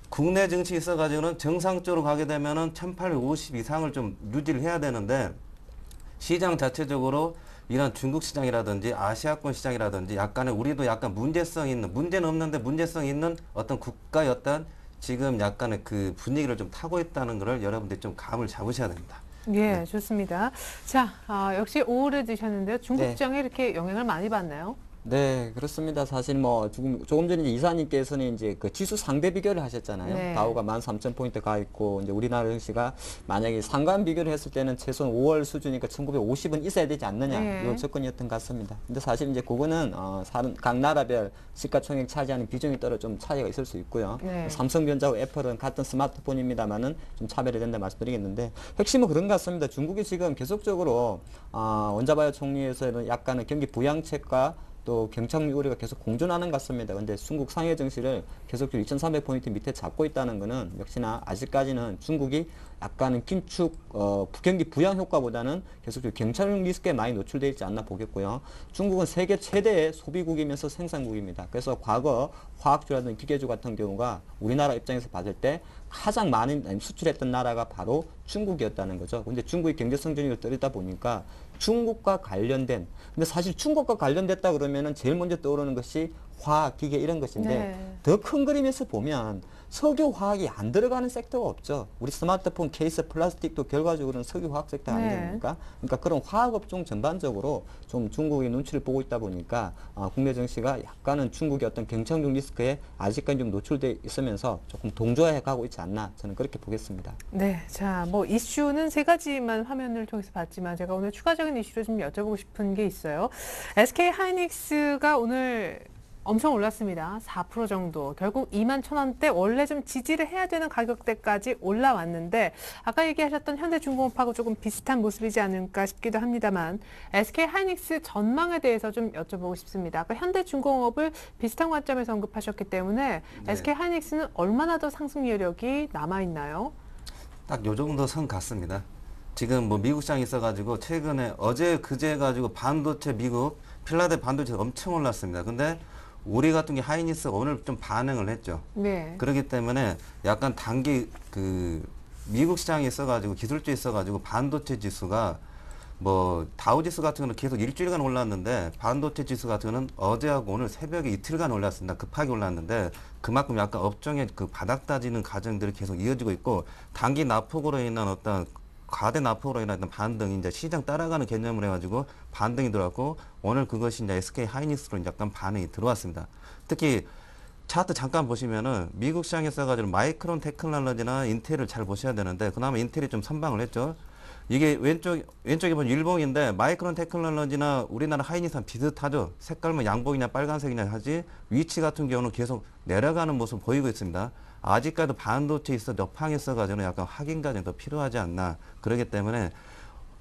국내 증시 있어가지고는 정상적으로 가게 되면은 1,850 이상을 좀 유지를 해야 되는데 시장 자체적으로 이런 중국 시장이라든지 아시아권 시장이라든지 약간의 우리도 약간 문제성 있는 문제는 없는데 문제성 있는 어떤 국가의 어떤 지금 약간의 그 분위기를 좀 타고 있다는 것을 여러분들이 좀 감을 잡으셔야 됩니다. 예, 좋습니다. 자, 역시 오후를 드셨는데요. 중국 네. 시장에 이렇게 영향을 많이 받나요? 네, 그렇습니다. 사실 뭐 조금 전에 이제 이사님께서는 이제 그 지수 상대 비교를 하셨잖아요. 네. 다우가 13,000포인트 가 있고 이제 우리나라 증시가 만약에 상관 비교를 했을 때는 최소한 5월 수준이니까 1950은 있어야 되지 않느냐 네. 이런 접근이었던 것 같습니다. 근데 사실 이제 그거는 각 나라별 시가총액 차지하는 비중에 따라 좀 차이가 있을 수 있고요. 네. 삼성전자와 애플은 같은 스마트폰입니다만은 좀 차별이 된다 말씀드리겠는데 핵심은 그런 것 같습니다. 중국이 지금 계속적으로 원자바이오 총리에서는 약간의 경기 부양책과 또 경착륙 우려가 계속 공존하는 것 같습니다. 근데 중국 상해 증시를 계속적으로 2,300포인트 밑에 잡고 있다는 것은 역시나 아직까지는 중국이 약간은 긴축, 경기 부양 효과보다는 계속적으로 경착륙 리스크에 많이 노출되어 있지 않나 보겠고요. 중국은 세계 최대의 소비국이면서 생산국입니다. 그래서 과거 화학주라든지 기계주 같은 경우가 우리나라 입장에서 봤을 때 가장 많은 수출했던 나라가 바로 중국이었다는 거죠. 근데 중국의 경제 성장률을 떨어다 보니까 중국과 관련된, 근데 사실 중국과 관련됐다 그러면은 제일 먼저 떠오르는 것이 화학, 기계 이런 것인데 네. 더 큰 그림에서 보면 석유 화학이 안 들어가는 섹터가 없죠. 우리 스마트폰 케이스, 플라스틱도 결과적으로는 석유 화학 섹터 네. 아니겠습니까? 그러니까 그런 화학 업종 전반적으로 좀 중국의 눈치를 보고 있다 보니까 국내 증시가 약간은 중국의 어떤 경착륙 리스크에 아직까지 좀 노출돼 있으면서 조금 동조해 가고 있지 않나 저는 그렇게 보겠습니다. 네, 자, 뭐 이슈는 세 가지만 화면을 통해서 봤지만 제가 오늘 추가적인 이슈를 좀 여쭤보고 싶은 게 있어요. SK 하이닉스가 오늘 엄청 올랐습니다. 4% 정도. 결국 21,000원대 원래 좀 지지를 해야 되는 가격대까지 올라왔는데 아까 얘기하셨던 현대중공업하고 조금 비슷한 모습이지 않을까 싶기도 합니다만 SK하이닉스 전망에 대해서 좀 여쭤보고 싶습니다. 아까 현대중공업을 비슷한 관점에서 언급하셨기 때문에 네. SK하이닉스는 얼마나 더 상승 여력이 남아있나요? 딱 요 정도 선 같습니다. 지금 뭐 미국 시장이 있어가지고 최근에 어제 그제 가지고 반도체 미국 필라델 반도체 엄청 올랐습니다. 근데 우리 같은 게 하이닉스 오늘 좀 반응을 했죠. 네. 그렇기 때문에 약간 단기 그 미국 시장에 있어가지고 기술주에 있어가지고 반도체 지수가 뭐 다우지수 같은 거는 계속 일주일간 올랐는데 반도체 지수 같은 거는 어제하고 오늘 새벽에 이틀간 올랐습니다. 급하게 올랐는데 그만큼 약간 업종의 그 바닥 다지는 과정들이 계속 이어지고 있고 단기 낙폭으로 인한 어떤 과대 낙폭으로 인한 반등이 이제 시장 따라가는 개념으로 해가지고 반등이 들어왔고 오늘 그것이 이제 SK 하이닉스로 약간 반응이 들어왔습니다. 특히 차트 잠깐 보시면은 미국 시장에 써가지고 마이크론 테크놀로지나 인텔을 잘 보셔야 되는데 그나마 인텔이 좀 선방을 했죠. 이게 왼쪽에 보면 일봉인데 마이크론 테크놀로지나 우리나라 하이닉스랑 비슷하죠. 색깔만 양봉이냐 빨간색이냐 하지 위치 같은 경우는 계속 내려가는 모습 보이고 있습니다. 아직까지도 반도체 있어 여팡 있어가지고 약간 확인 과정이 더 필요하지 않나. 그렇기 때문에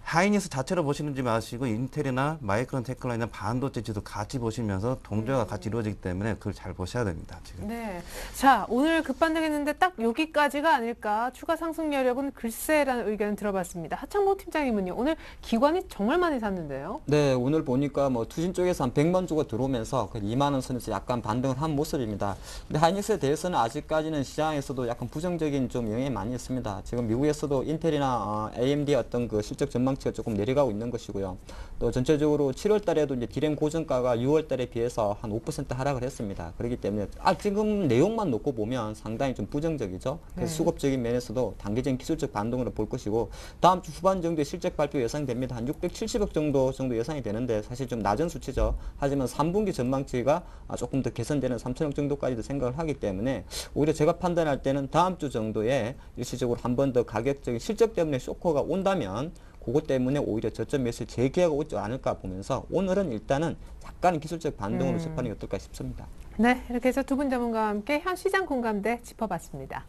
하이닉스 자체로 보시는지 마시고 인텔이나 마이크론 테크놀로지나 반도체 지수 같이 보시면서 동조가 같이 이루어지기 때문에 그걸 잘 보셔야 됩니다. 지금. 네. 자, 오늘 급반등했는데 딱 여기까지가 아닐까. 추가 상승 여력은 글쎄라는 의견 들어봤습니다. 하창모 팀장님은요. 오늘 기관이 정말 많이 샀는데요. 네, 오늘 보니까 뭐 투신 쪽에서 한 100만 주가 들어오면서 그 2만 원 선에서 약간 반등을 한 모습입니다. 근데 하이닉스에 대해서는 아직까지는 시장에서도 약간 부정적인 좀 영향이 많이 있습니다. 지금 미국에서도 인텔이나 AMD 어떤 그 실적 전망치가 조금 내려가고 있는 것이고요. 또 전체적으로 7월 달에도 이제 디램 고정가가 6월 달에 비해서 한 5% 하락을 했습니다. 그렇기 때문에 지금 내용만 놓고 보면 상당히 좀 부정적이죠. 그래서 수급적인 면에서도 단기적인 기술적 반등으로 볼 것이고 다음 주 후반 정도에 실적 발표 예상됩니다. 한 670억 정도 예상이 되는데 사실 좀 낮은 수치죠. 하지만 3분기 전망치가 조금 더 개선되는 3천억 정도까지도 생각을 하기 때문에 오히려 제가 판단할 때는 다음 주 정도에 일시적으로 한 번 더 가격적인 실적 때문에 쇼크가 온다면 그것 때문에 오히려 저점 매수 재개가 오지 않을까 보면서 오늘은 일단은 약간의 기술적 반등으로 접하는 게 어떨까 싶습니다. 네, 이렇게 해서 두 분 전문가와 함께 현 시장 공감대 짚어봤습니다.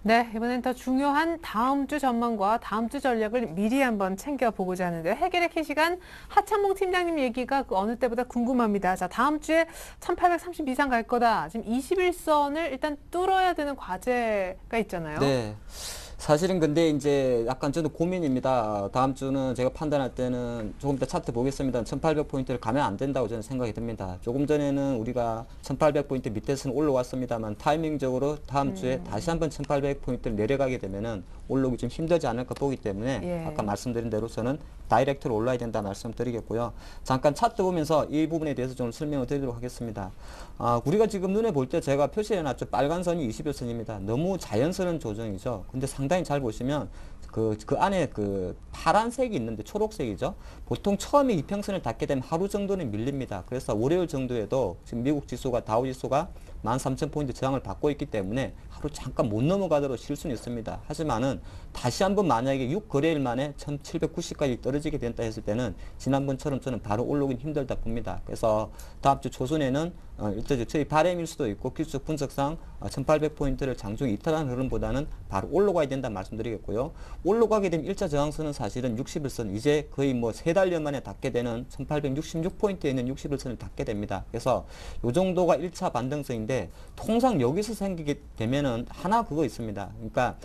네, 이번엔 더 중요한 다음 주 전망과 다음 주 전략을 미리 한번 챙겨보고자 하는데요. 해결의 키 시간 하창봉 팀장님 얘기가 그 어느 때보다 궁금합니다. 자, 다음 주에 1830 이상 갈 거다. 지금 21선을 일단 뚫어야 되는 과제가 있잖아요. 네. 사실은 근데 이제 약간 저는 고민입니다. 다음 주는 제가 판단할 때는 조금 더 차트 보겠습니다. 1800포인트를 가면 안 된다고 저는 생각이 듭니다. 조금 전에는 우리가 1800포인트 밑에서는 올라왔습니다만 타이밍적으로 다음 주에 다시 한번 1800포인트를 내려가게 되면은 올라오기 좀 힘들지 않을까 보기 때문에 예. 아까 말씀드린 대로 저는 다이렉트로 올라야 된다 말씀드리겠고요. 잠깐 차트 보면서 이 부분에 대해서 좀 설명을 드리도록 하겠습니다. 우리가 지금 눈에 볼 때 제가 표시해놨죠. 빨간 선이 21선입니다. 너무 자연스러운 조정이죠. 근데 상당히 잘 보시면 그 안에 그 파란색이 있는데 초록색이죠. 보통 처음에 이평선을 닿게 되면 하루 정도는 밀립니다. 그래서 월요일 정도에도 지금 미국 지수가 다우지수가 13,000포인트 저항을 받고 있기 때문에 하루 잠깐 못 넘어가도록 쉴 수는 있습니다. 하지만은 다시 한번 만약에 6거래일 만에 1790까지 떨어지게 된다 했을 때는 지난번처럼 저는 바로 올라오긴 힘들다 봅니다. 그래서 다음 주 초순에는 일단 저희 바램일 수도 있고 기술적 분석상 1800포인트를 장중 이탈한 흐름보다는 바로 올라가야 된다 말씀드리겠고요. 올라가게 되면 1차 저항선은 사실은 61선 이제 거의 뭐 3달여 만에 닿게 되는 1866포인트에 있는 61선을 닿게 됩니다. 그래서 이 정도가 1차 반등선인데 통상 여기서 생기게 되면은 하나 그거 있습니다. 그러니까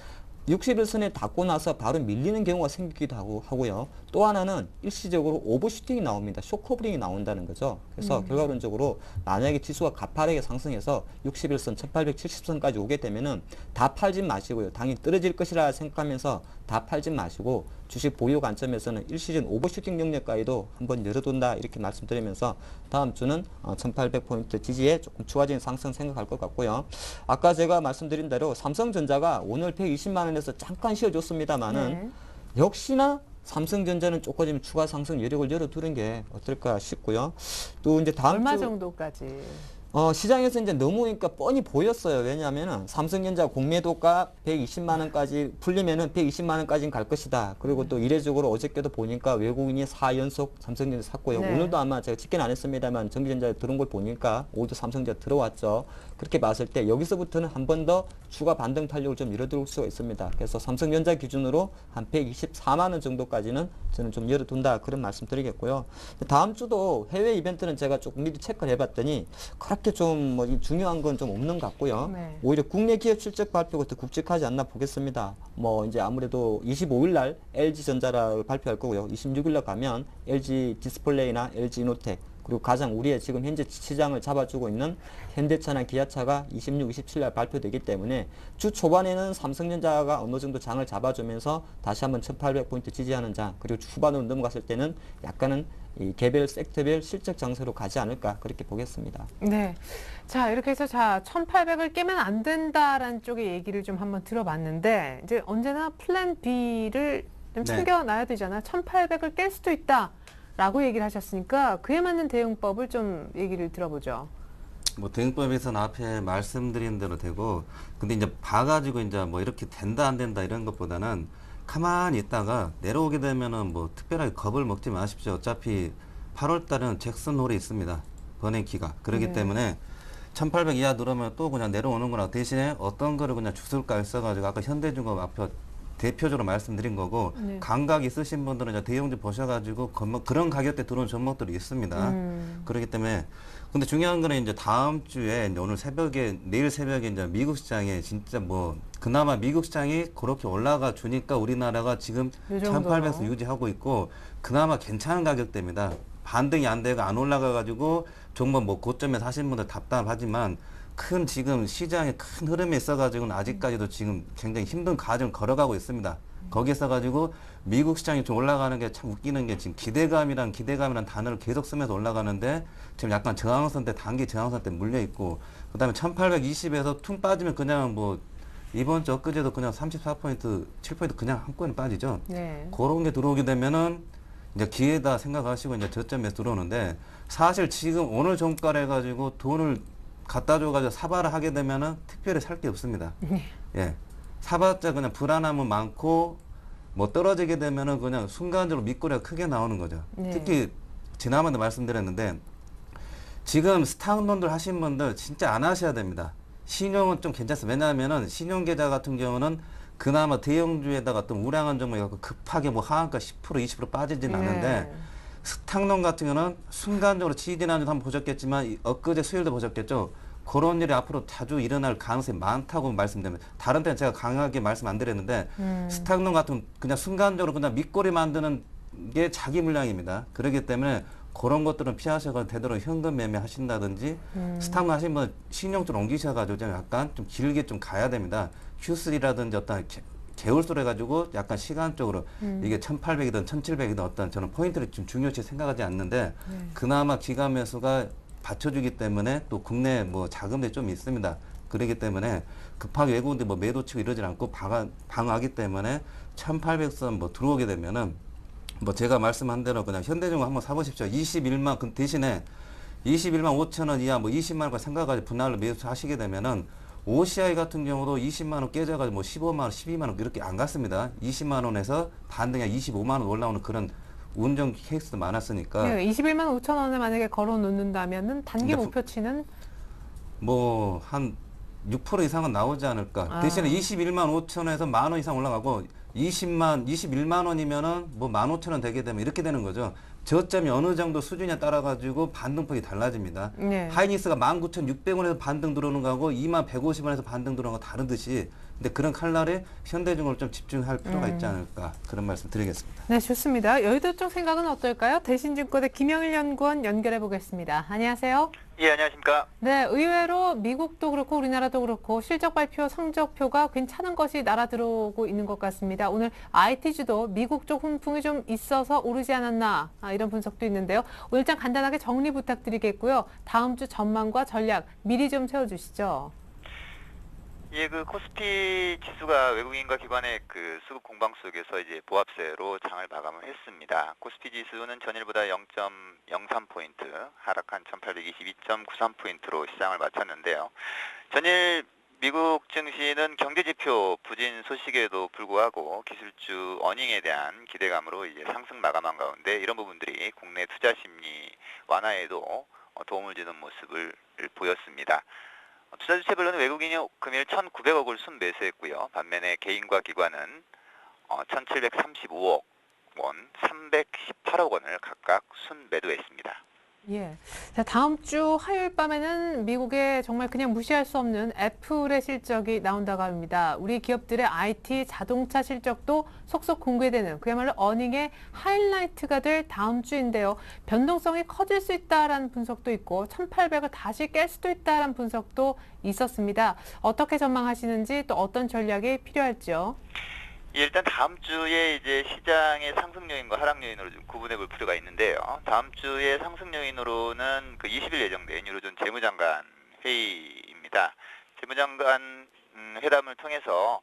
61선에 닿고 나서 바로 밀리는 경우가 생기기도 하고요. 또 하나는 일시적으로 오버슈팅이 나옵니다. 쇼커브링이 나온다는 거죠. 그래서 결과론적으로 만약에 지수가 가파르게 상승해서 61선, 1870선까지 오게 되면은 다 팔진 마시고요. 당연히 떨어질 것이라 생각하면서 다 팔진 마시고 주식 보유 관점에서는 일시적인 오버슈팅 영역까지도 한번 열어둔다 이렇게 말씀드리면서 다음 주는 1800포인트 지지에 조금 추가적인 상승 생각할 것 같고요. 아까 제가 말씀드린 대로 삼성전자가 오늘 120만 원에서 잠깐 쉬어줬습니다만은 역시나 삼성전자는 조금 추가 상승 여력을 열어두는 게 어떨까 싶고요. 또 이제 다음 얼마 주 정도까지? 시장에서 이제 너무 그러니까 뻔히 보였어요. 왜냐하면은 삼성전자 공매도가 120만 원까지 풀리면은 120만 원까지는 갈 것이다. 그리고 또 이례적으로 어저께도 보니까 외국인이 4연속 삼성전자 샀고요. 네. 오늘도 아마 제가 집계는 안 했습니다만 전기전자에 들어온 걸 보니까 오늘도 삼성전자 들어왔죠. 그렇게 봤을 때 여기서부터는 한 번 더 추가 반등 탄력을 좀 열어둘 수가 있습니다. 그래서 삼성전자 기준으로 한 124만 원 정도까지는 저는 좀 열어둔다 그런 말씀 드리겠고요. 다음 주도 해외 이벤트는 제가 조금 미리 체크를 해봤더니 그렇게 좀 뭐 중요한 건 좀 없는 것 같고요. 네. 오히려 국내 기업 실적 발표가 더 굵직하지 않나 보겠습니다. 뭐 이제 아무래도 25일 날 LG전자를 발표할 거고요. 26일 날 가면 LG 디스플레이나 LG 이노텍 그리고 가장 우리의 지금 현재 시장을 잡아주고 있는 현대차나 기아차가 26, 27일 날 발표되기 때문에 주 초반에는 삼성전자가 어느 정도 장을 잡아주면서 다시 한번 1800포인트 지지하는 장 그리고 주 후반으로 넘어갔을 때는 약간은 이 개별 섹터별 실적 장세로 가지 않을까 그렇게 보겠습니다. 네. 자, 이렇게 해서 1800을 깨면 안 된다라는 쪽의 얘기를 좀 한번 들어봤는데 이제 언제나 플랜 B를 좀 네. 챙겨놔야 되잖아. 1800을 깰 수도 있다라고 얘기를 하셨으니까 그에 맞는 대응법을 좀 얘기를 들어보죠. 뭐 대응법에서는 앞에 말씀드린 대로 되고, 근데 이제 봐가지고 이제 뭐 이렇게 된다 안 된다 이런 것보다는 가만히 있다가 내려오게 되면은 뭐 특별하게 겁을 먹지 마십시오. 어차피 8월 달에는 잭슨 홀이 있습니다. 버냉키가. 그렇기 네. 때문에 1800 이하 누르면 또 그냥 내려오는 거라 대신에 어떤 거를 그냥 주술가 써가지고 아까 현대중공업 앞에 대표적으로 말씀드린 거고, 네. 감각 있으신 분들은 이제 대형주 보셔가지고 그런 가격대 들어온 종목들이 있습니다. 그렇기 때문에 근데 중요한 거는 이제 다음 주에 이제 오늘 새벽에 내일 새벽에 이제 미국 시장에 진짜 뭐 그나마 미국 시장이 그렇게 올라가 주니까 우리나라가 지금 이 정도로. 1800에서 유지하고 있고 그나마 괜찮은 가격대입니다. 반등이 안 되고 안 올라가 가지고 종목 뭐 고점에 사신 분들 답답하지만 큰 지금 시장에 큰 흐름이 있어가지고는 아직까지도 지금 굉장히 힘든 과정을 걸어가고 있습니다. 거기에 있어가지고 미국 시장이 좀 올라가는 게 참 웃기는 게 지금 기대감이란 단어를 계속 쓰면서 올라가는데 지금 약간 저항선 때 단기 저항선 때 물려 있고 그다음에 1820에서 퉁 빠지면 그냥 뭐 이번 주 엊그제도 그냥 34포인트 7포인트 그냥 한꺼번에 빠지죠. 네. 그런 게 들어오게 되면은 이제 기회다 생각하시고 이제 저점에 들어오는데 사실 지금 오늘 종가를 해가지고 돈을 갖다 줘가지고 사발을 하게 되면은 특별히 살 게 없습니다. 예. 사봤자 그냥 불안함은 많고 뭐 떨어지게 되면은 그냥 순간적으로 밑거래가 크게 나오는 거죠. 네. 특히 지난번에도 말씀드렸는데 지금 스탁론들 하신 분들 진짜 안 하셔야 됩니다. 신용은 좀 괜찮습니다. 왜냐하면은 신용계좌 같은 경우는 그나마 대형주에다가 어떤 우량한 종목이 갖고 급하게 뭐 하한가 10% 20% 빠지진 않는데 네. 스탁론 같은 경우는 순간적으로 지지난주도 한번 보셨겠지만 엊그제 수요일도 보셨겠죠. 그런 일이 앞으로 자주 일어날 가능성이 많다고 말씀드립니다. 다른 때는 제가 강하게 말씀 안 드렸는데 스탁론 같은 그냥 순간적으로 그냥 밑꼬리 만드는 게 자기 물량입니다. 그렇기 때문에 그런 것들은 피하셔서 되도록 현금 매매 하신다든지 스탁론 하신 분 신용줄 옮기셔가지고 좀 약간 좀 길게 좀 가야 됩니다. Q3라든지 어떤 개월수로 해가지고 약간 시간적으로 이게 1800이든 1700이든 어떤 저는 포인트를 좀 중요시 생각하지 않는데 그나마 기간 매수가 받쳐주기 때문에 또 국내 뭐 자금들이 좀 있습니다. 그렇기 때문에 급하게 외국인들 뭐 매도 치고 이러지 않고 방어하기 때문에 1800선 뭐 들어오게 되면은 뭐 제가 말씀한 대로 그냥 현대중공 한번 사보십시오. 21만 그 대신에 21만 5천 원 이하 뭐 20만 원까지 생각하지 분할로 매수하시게 되면은 OCI 같은 경우도 20만 원 깨져가지고 뭐 15만 원, 12만 원 이렇게 안 갔습니다. 20만 원에서 반등에 25만 원 올라오는 그런 운정 케이스도 많았으니까 네, 21만 5천 원에 만약에 걸어 놓는다면은 단기 근데 목표치는 뭐 한 6% 이상은 나오지 않을까. 아. 대신에 21만 5천원에서 만 원 이상 올라가고 21만 원이면은 뭐 15,000원 되게 되면 이렇게 되는 거죠. 저점이 어느 정도 수준에 따라 가지고 반등폭이 달라집니다. 네. 하이닉스가 19,600원에서 반등 들어오는 거하고 21,150원에서 반등 들어오는 거 다른 듯이 근데 그런 칼날에 현대중공을 좀 집중할 필요가 있지 않을까 그런 말씀 드리겠습니다. 네, 좋습니다. 여의도 쪽 생각은 어떨까요? 대신증권의 김영일 연구원 연결해 보겠습니다. 안녕하세요. 예, 안녕하십니까. 네, 의외로 미국도 그렇고 우리나라도 그렇고 실적 발표 성적표가 괜찮은 것이 날아 들어오고 있는 것 같습니다. 오늘 IT주도 미국 쪽 훈풍이 좀 있어서 오르지 않았나 이런 분석도 있는데요. 오늘 장 간단하게 정리 부탁드리겠고요. 다음 주 전망과 전략 미리 좀 세워주시죠. 예, 그 코스피 지수가 외국인과 기관의 그 수급 공방 속에서 이제 보합세로 장을 마감을 했습니다. 코스피 지수는 전일보다 0.03포인트 하락한 1822.93포인트로 시장을 마쳤는데요. 전일 미국 증시는 경제지표 부진 소식에도 불구하고 기술주 어닝에 대한 기대감으로 이제 상승 마감한 가운데 이런 부분들이 국내 투자 심리 완화에도 도움을 주는 모습을 보였습니다. 투자 주체별로는 외국인이 금일 1,900억을 순매수했고요. 반면에 개인과 기관은 1,735억 원, 318억 원을 각각 순매도했습니다. 예. 자, 다음 주 화요일 밤에는 미국의 정말 그냥 무시할 수 없는 애플의 실적이 나온다고 합니다. 우리 기업들의 IT, 자동차 실적도 속속 공개되는 그야말로 어닝의 하이라이트가 될 다음 주인데요. 변동성이 커질 수 있다라는 분석도 있고 1,800을 다시 깰 수도 있다라는 분석도 있었습니다. 어떻게 전망하시는지 또 어떤 전략이 필요할지요? 예, 일단 다음 주에 이제 시장의 상승 요인과 하락 요인으로 좀 구분해 볼 필요가 있는데요. 다음 주에 상승 요인으로는 그 20일 예정된 유로존 재무장관 회의입니다. 재무장관 회담을 통해서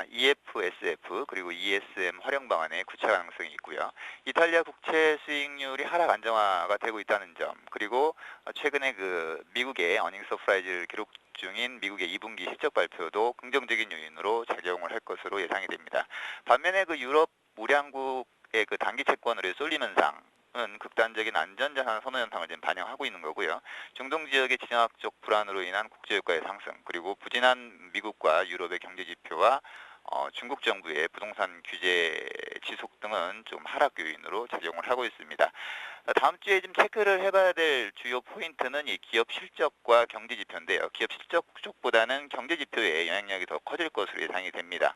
EFSF 그리고 ESM 활용 방안의 구체 가능성이 있고요. 이탈리아 국채 수익률이 하락 안정화가 되고 있다는 점, 그리고 최근에 그 미국의 어닝 서프라이즈를 기록 중인 미국의 2분기 실적 발표도 긍정적인 요인으로 작용을 할 것으로 예상이 됩니다. 반면에 그 유럽 우량국의 그 단기 채권으로의 쏠림 현상은 극단적인 안전자산 선호 현상을 지금 반영하고 있는 거고요. 중동 지역의 지정학적 불안으로 인한 국제유가의 상승, 그리고 부진한 미국과 유럽의 경제 지표와 중국 정부의 부동산 규제 지속 등은 좀 하락 요인으로 작용을 하고 있습니다. 다음 주에 좀 체크를 해봐야 될 주요 포인트는 이 기업 실적과 경제 지표인데요. 기업 실적 쪽보다는 경제 지표의 영향력이 더 커질 것으로 예상이 됩니다.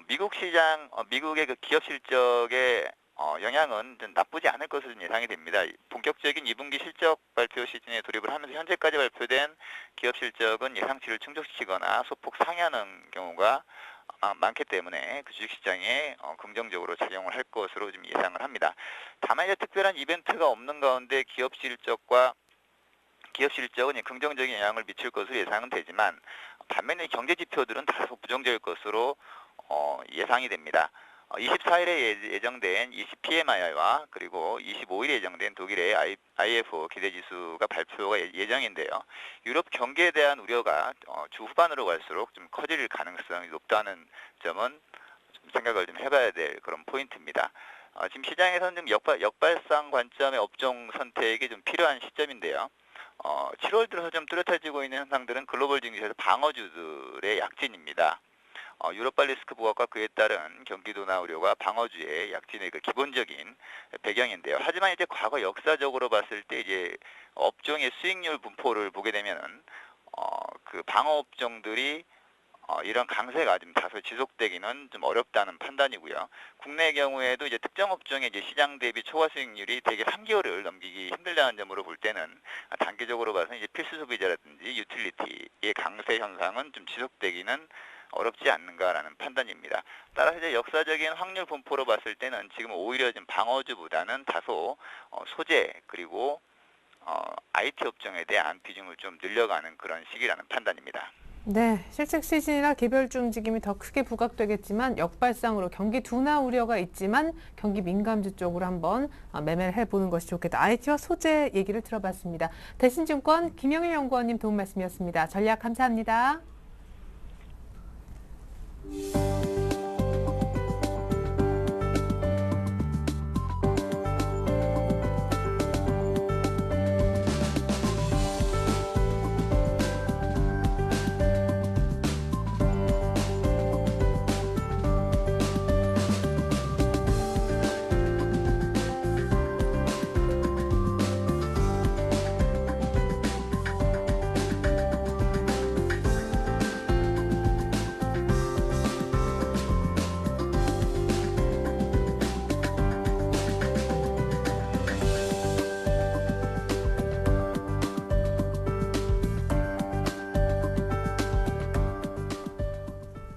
미국 시장, 미국의 그 기업 실적의 영향은 좀 나쁘지 않을 것으로 예상이 됩니다. 본격적인 2분기 실적 발표 시즌에 돌입을 하면서 현재까지 발표된 기업 실적은 예상치를 충족시키거나 소폭 상회하는 경우가 많기 때문에 그 주식시장에 긍정적으로 작용을 할 것으로 좀 예상을 합니다. 다만 이제 특별한 이벤트가 없는 가운데 기업 실적은 긍정적인 영향을 미칠 것으로 예상은 되지만 반면에 경제 지표들은 다소 부정적일 것으로 예상이 됩니다. 24일에 예정된 EC PMI와 그리고 25일에 예정된 독일의 IFO 기대지수가 발표가 예정인데요. 유럽 경기에 대한 우려가 주 후반으로 갈수록 좀 커질 가능성이 높다는 점은 좀 생각을 좀 해봐야 될 그런 포인트입니다. 지금 시장에서는 좀 역발상 관점의 업종 선택이 좀 필요한 시점인데요. 7월 들어서 좀 뚜렷해지고 있는 현상들은 글로벌 증시에서 방어주들의 약진입니다. 유럽발 리스크 부각과 그에 따른 경기도나 우려가 방어주의 약진의 그 기본적인 배경인데요. 하지만 이제 과거 역사적으로 봤을 때 이제 업종의 수익률 분포를 보게 되면은 그 방어 업종들이 이런 강세가 좀 다소 지속되기는 좀 어렵다는 판단이고요. 국내의 경우에도 이제 특정 업종의 이제 시장 대비 초과 수익률이 대개 3개월을 넘기기 힘들다는 점으로 볼 때는 단기적으로 봐서 이제 필수 소비자라든지 유틸리티의 강세 현상은 좀 지속되기는 어렵지 않는가라는 판단입니다. 따라서 이제 역사적인 확률 분포로 봤을 때는 지금 오히려 좀 방어주보다는 다소 소재 그리고 IT 업종에 대한 비중을 좀 늘려가는 그런 시기라는 판단입니다. 네, 실적 시즌이라 개별주 움직임이 더 크게 부각되겠지만 역발상으로 경기 둔화 우려가 있지만 경기 민감주 쪽으로 한번 매매를 해보는 것이 좋겠다. IT와 소재 얘기를 들어봤습니다. 대신증권 김영일 연구원님 도움 말씀이었습니다. 전략 감사합니다.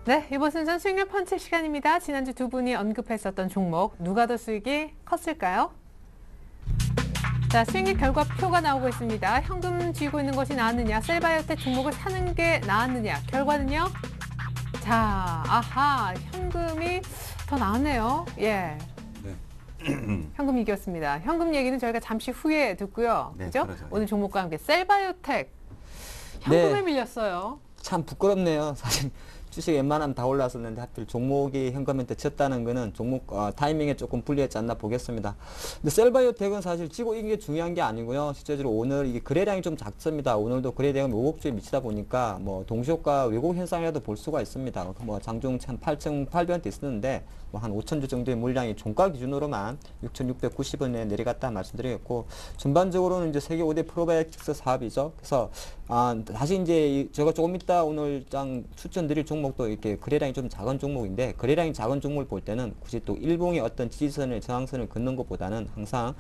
네, 이번 순서는 수익률 펀치 시간입니다. 지난주 두 분이 언급했었던 종목 누가 더 수익이 컸을까요? 자, 스윙의 결과표가 나오고 있습니다. 현금 쥐고 있는 것이 나았느냐, 셀바이오텍 종목을 사는 게 나았느냐. 결과는요? 자, 아하, 현금이 더 나았네요. 예. 현금 이겼습니다. 현금 얘기는 저희가 잠시 후에 듣고요. 네, 그죠? 그러죠. 오늘 종목과 함께 셀바이오텍 현금을 네. 밀렸어요. 참 부끄럽네요. 사실 주식 웬만하면 다 올랐었는데 하필 종목이 현금한테 쳤다는 거는 종목 타이밍에 조금 불리했지 않나 보겠습니다. 근데 셀바이오텍은 사실 찌고 이긴 게 중요한 게 아니고요. 실제로 오늘 이게 거래량이 좀 작습니다. 오늘도 거래량이 오곡주에 미치다 보니까 뭐 동시효과 왜곡 현상이라도 볼 수가 있습니다. 뭐 장중 8,800원대 있었는데 뭐 한 5,000주 정도의 물량이 종가 기준으로만 6,690원에 내려갔다 말씀드리겠고, 전반적으로는 이제 세계 5대 프로바이오틱스 사업이죠. 그래서 다시 이제 제가 조금 이따 오늘 장 추천드릴 종목도 이렇게 거래량이 좀 작은 종목인데, 거래량이 작은 종목을 볼 때는 굳이 또 일봉의 어떤 지지선을 저항선을 긋는 것보다는 항상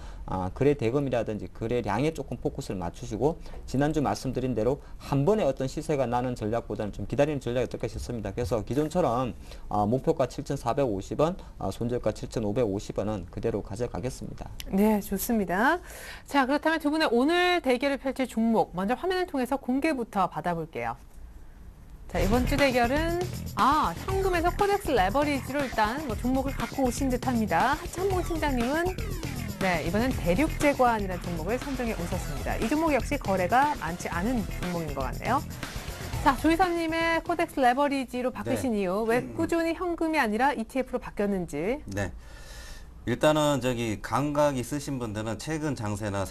거래 대금이라든지 거래량에 조금 포커스를 맞추시고, 지난주 말씀드린 대로 한 번에 어떤 시세가 나는 전략보다는 좀 기다리는 전략이 어떨까 싶습니다. 그래서 기존처럼 목표가 7,450원, 손절가 7,550원은 그대로 가져가겠습니다. 네, 좋습니다. 자, 그렇다면 두 분의 오늘 대결을 펼칠 종목 먼저 화면을 통해서 공개부터 받아볼게요. 자, 이번 주 대결은 현금에서 코덱스 레버리지로 일단 뭐 종목을 갖고 오신 듯합니다. 하창봉 팀장님은 네, 이번엔 대륙제관이라는 종목을 선정해 오셨습니다. 이 종목 역시 거래가 많지 않은 종목인 것 같네요. 자, 조이사님의 코덱스 레버리지로 바꾸신 이유, 왜 꾸준히 현금이 아니라 ETF로 바뀌었는지. 네. 일단은 감각 있으신 분들은 최근 장세나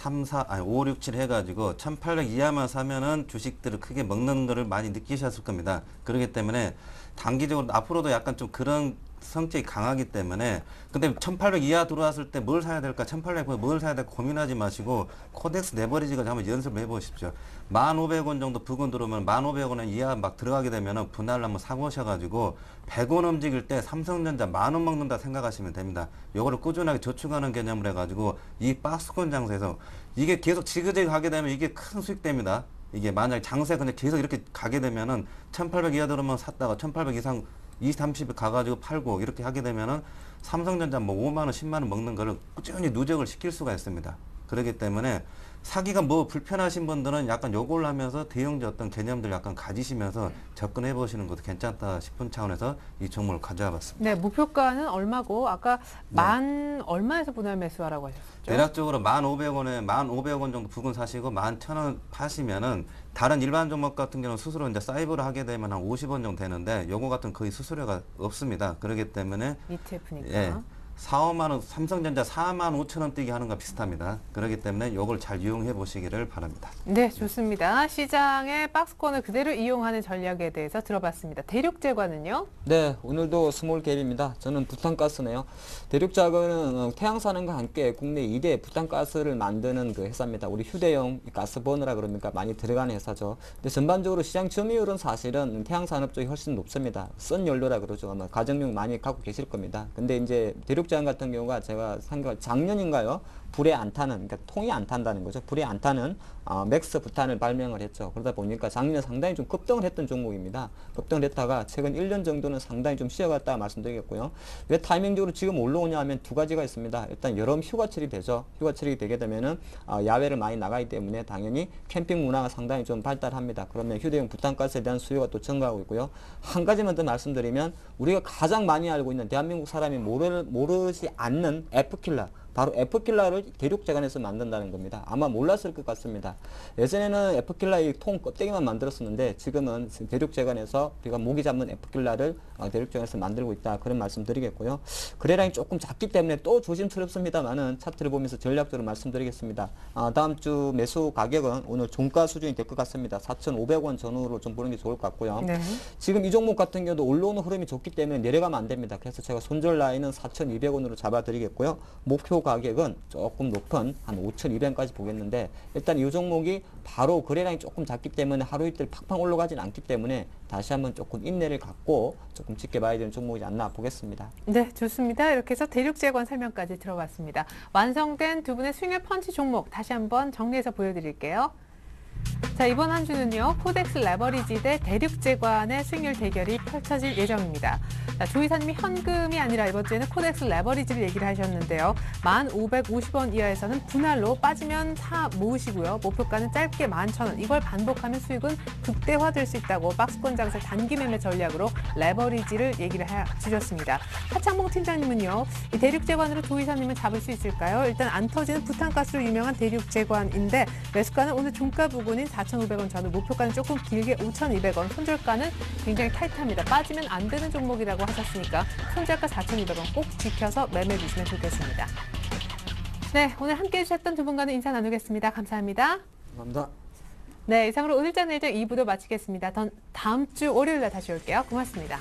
5, 6, 7 해가지고 1,800 이하만 사면은 주식들을 크게 먹는 거를 많이 느끼셨을 겁니다. 그렇기 때문에 단기적으로 앞으로도 약간 좀 그런 성격이 강하기 때문에, 근데 1,800 이하 들어왔을 때 뭘 사야 될까, 1,800 뭘 사야 될까 고민하지 마시고 코덱스 레버리지가 한번 연습을 해보십시오. 1,500원 정도 부근 들어오면 1,500원 이하 막 들어가게 되면은 분할을 한번 사보셔가지고 100원 움직일 때 삼성전자 10,000원 먹는다 생각하시면 됩니다. 요거를 꾸준하게 저축하는 개념을 해가지고 이 박스권 장세에서 이게 계속 지그재그 하게 되면 이게 큰 수익 됩니다. 이게 만약에 장세 근데 계속 이렇게 가게 되면은 1,800 이하 들어오면 샀다가 1,800 이상 20, 30에 가가지고 팔고 이렇게 하게 되면은 삼성전자 뭐 5만원, 10만원 먹는 거를 꾸준히 누적을 시킬 수가 있습니다. 그렇기 때문에 사기가 뭐 불편하신 분들은 약간 요걸 하면서 대형주 어떤 개념들 약간 가지시면서 접근해 보시는 것도 괜찮다 싶은 차원에서 이 종목을 가져와 봤습니다. 네, 목표가는 얼마고 아까 만 얼마에서 분할 매수하라고 하셨죠? 대략적으로 1,500원에 1,500원 정도 부근 사시고 11,000원 파시면은 다른 일반 종목 같은 경우는 수수료 이제 사이버를 하게 되면 한 50원 정도 되는데 요거 같은 거의 수수료가 없습니다. 그렇기 때문에 ETF니까. 예. 4, 5만원, 삼성전자 45,000원 뛰기 하는 거 비슷합니다. 그렇기 때문에 이걸 잘 이용해 보시기를 바랍니다. 네, 좋습니다. 시장의 박스권을 그대로 이용하는 전략에 대해서 들어봤습니다. 대륙제관은요? 네, 오늘도 스몰캡입니다. 저는 부탄가스네요. 대륙제관은 태양산업과 함께 국내 2대 부탄가스를 만드는 그 회사입니다. 우리 휴대용 가스버너라 그럽니까? 많이 들어가는 회사죠. 근데 전반적으로 시장 점유율은 사실은 태양산업 쪽이 훨씬 높습니다. 썬 연료라 그러죠. 아마 가정용 많이 갖고 계실 겁니다. 근데 이제 대륙제관 같은 경우가 제가 작년인가요? 불에 안 타는, 그러니까 통이 안 탄다는 거죠. 불에 안 타는 맥스 부탄을 발명을 했죠. 그러다 보니까 작년에 상당히 좀 급등을 했던 종목입니다. 급등을 했다가 최근 1년 정도는 상당히 좀 쉬어갔다 말씀드리겠고요. 왜 타이밍적으로 지금 올라오냐 하면 두 가지가 있습니다. 일단 여름 휴가철이 되죠. 휴가철이 되게 되면은 야외를 많이 나가기 때문에 당연히 캠핑 문화가 상당히 좀 발달합니다. 그러면 휴대용 부탄가스에 대한 수요가 또 증가하고 있고요. 한 가지만 더 말씀드리면 우리가 가장 많이 알고 있는 대한민국 사람이 모르지 않는 F킬러, 바로 F킬러를 대륙제관에서 만든다는 겁니다. 아마 몰랐을 것 같습니다. 예전에는 F킬러의 통 껍데기만 만들었었는데 지금은 대륙제관에서 우리가 모기 잡는 F킬러를 대륙제관에서 만들고 있다. 그런 말씀 드리겠고요. 거래량이 조금 작기 때문에 또 조심스럽습니다만은 차트를 보면서 전략적으로 말씀드리겠습니다. 다음 주 매수 가격은 오늘 종가 수준이 될 것 같습니다. 4,500원 전후로 좀 보는 게 좋을 것 같고요. 네. 지금 이 종목 같은 경우도 올라오는 흐름이 좋기 때문에 내려가면 안 됩니다. 그래서 제가 손절 라인은 4,200원으로 잡아드리겠고요. 목표 가격은 조금 높은 한 5,200원까지 보겠는데, 일단 이 종목이 바로 거래량이 조금 작기 때문에 하루 이틀 팍팍 올라가진 않기 때문에 다시 한번 조금 인내를 갖고 조금 지켜봐야 되는 종목이지 않나 보겠습니다. 네, 좋습니다. 이렇게 해서 대륙제관 설명까지 들어봤습니다. 완성된 두 분의 스윙의 펀치 종목 다시 한번 정리해서 보여드릴게요. 자, 이번 한 주는요, 코덱스 레버리지 대 대륙제관의 수익률 대결이 펼쳐질 예정입니다. 자, 조 이사님이 현금이 아니라 이번 주에는 코덱스 레버리지를 얘기를 하셨는데요. 1,550원 이하에서는 분할로 빠지면 사 모으시고요. 목표가는 짧게 11,000원. 이걸 반복하면 수익은 극대화될 수 있다고 박스권 장세 단기 매매 전략으로 레버리지를 얘기를 주셨습니다. 하창봉 팀장님은요, 이 대륙제관으로 조 이사님은 잡을 수 있을까요? 일단 안 터지는 부탄가스로 유명한 대륙제관인데 매수가는 오늘 종가 부근인 4,500원 전후, 목표가는 조금 길게 5,200원, 손절가는 굉장히 타이트합니다. 빠지면 안 되는 종목이라고 하셨으니까 손절가 4,200원 꼭 지켜서 매매해 주시면 좋겠습니다. 네, 오늘 함께해 주셨던 두 분과는 인사 나누겠습니다. 감사합니다. 감사합니다. 네, 이상으로 오늘자 내일장 2부도 마치겠습니다. 다음 주 월요일에 다시 올게요. 고맙습니다.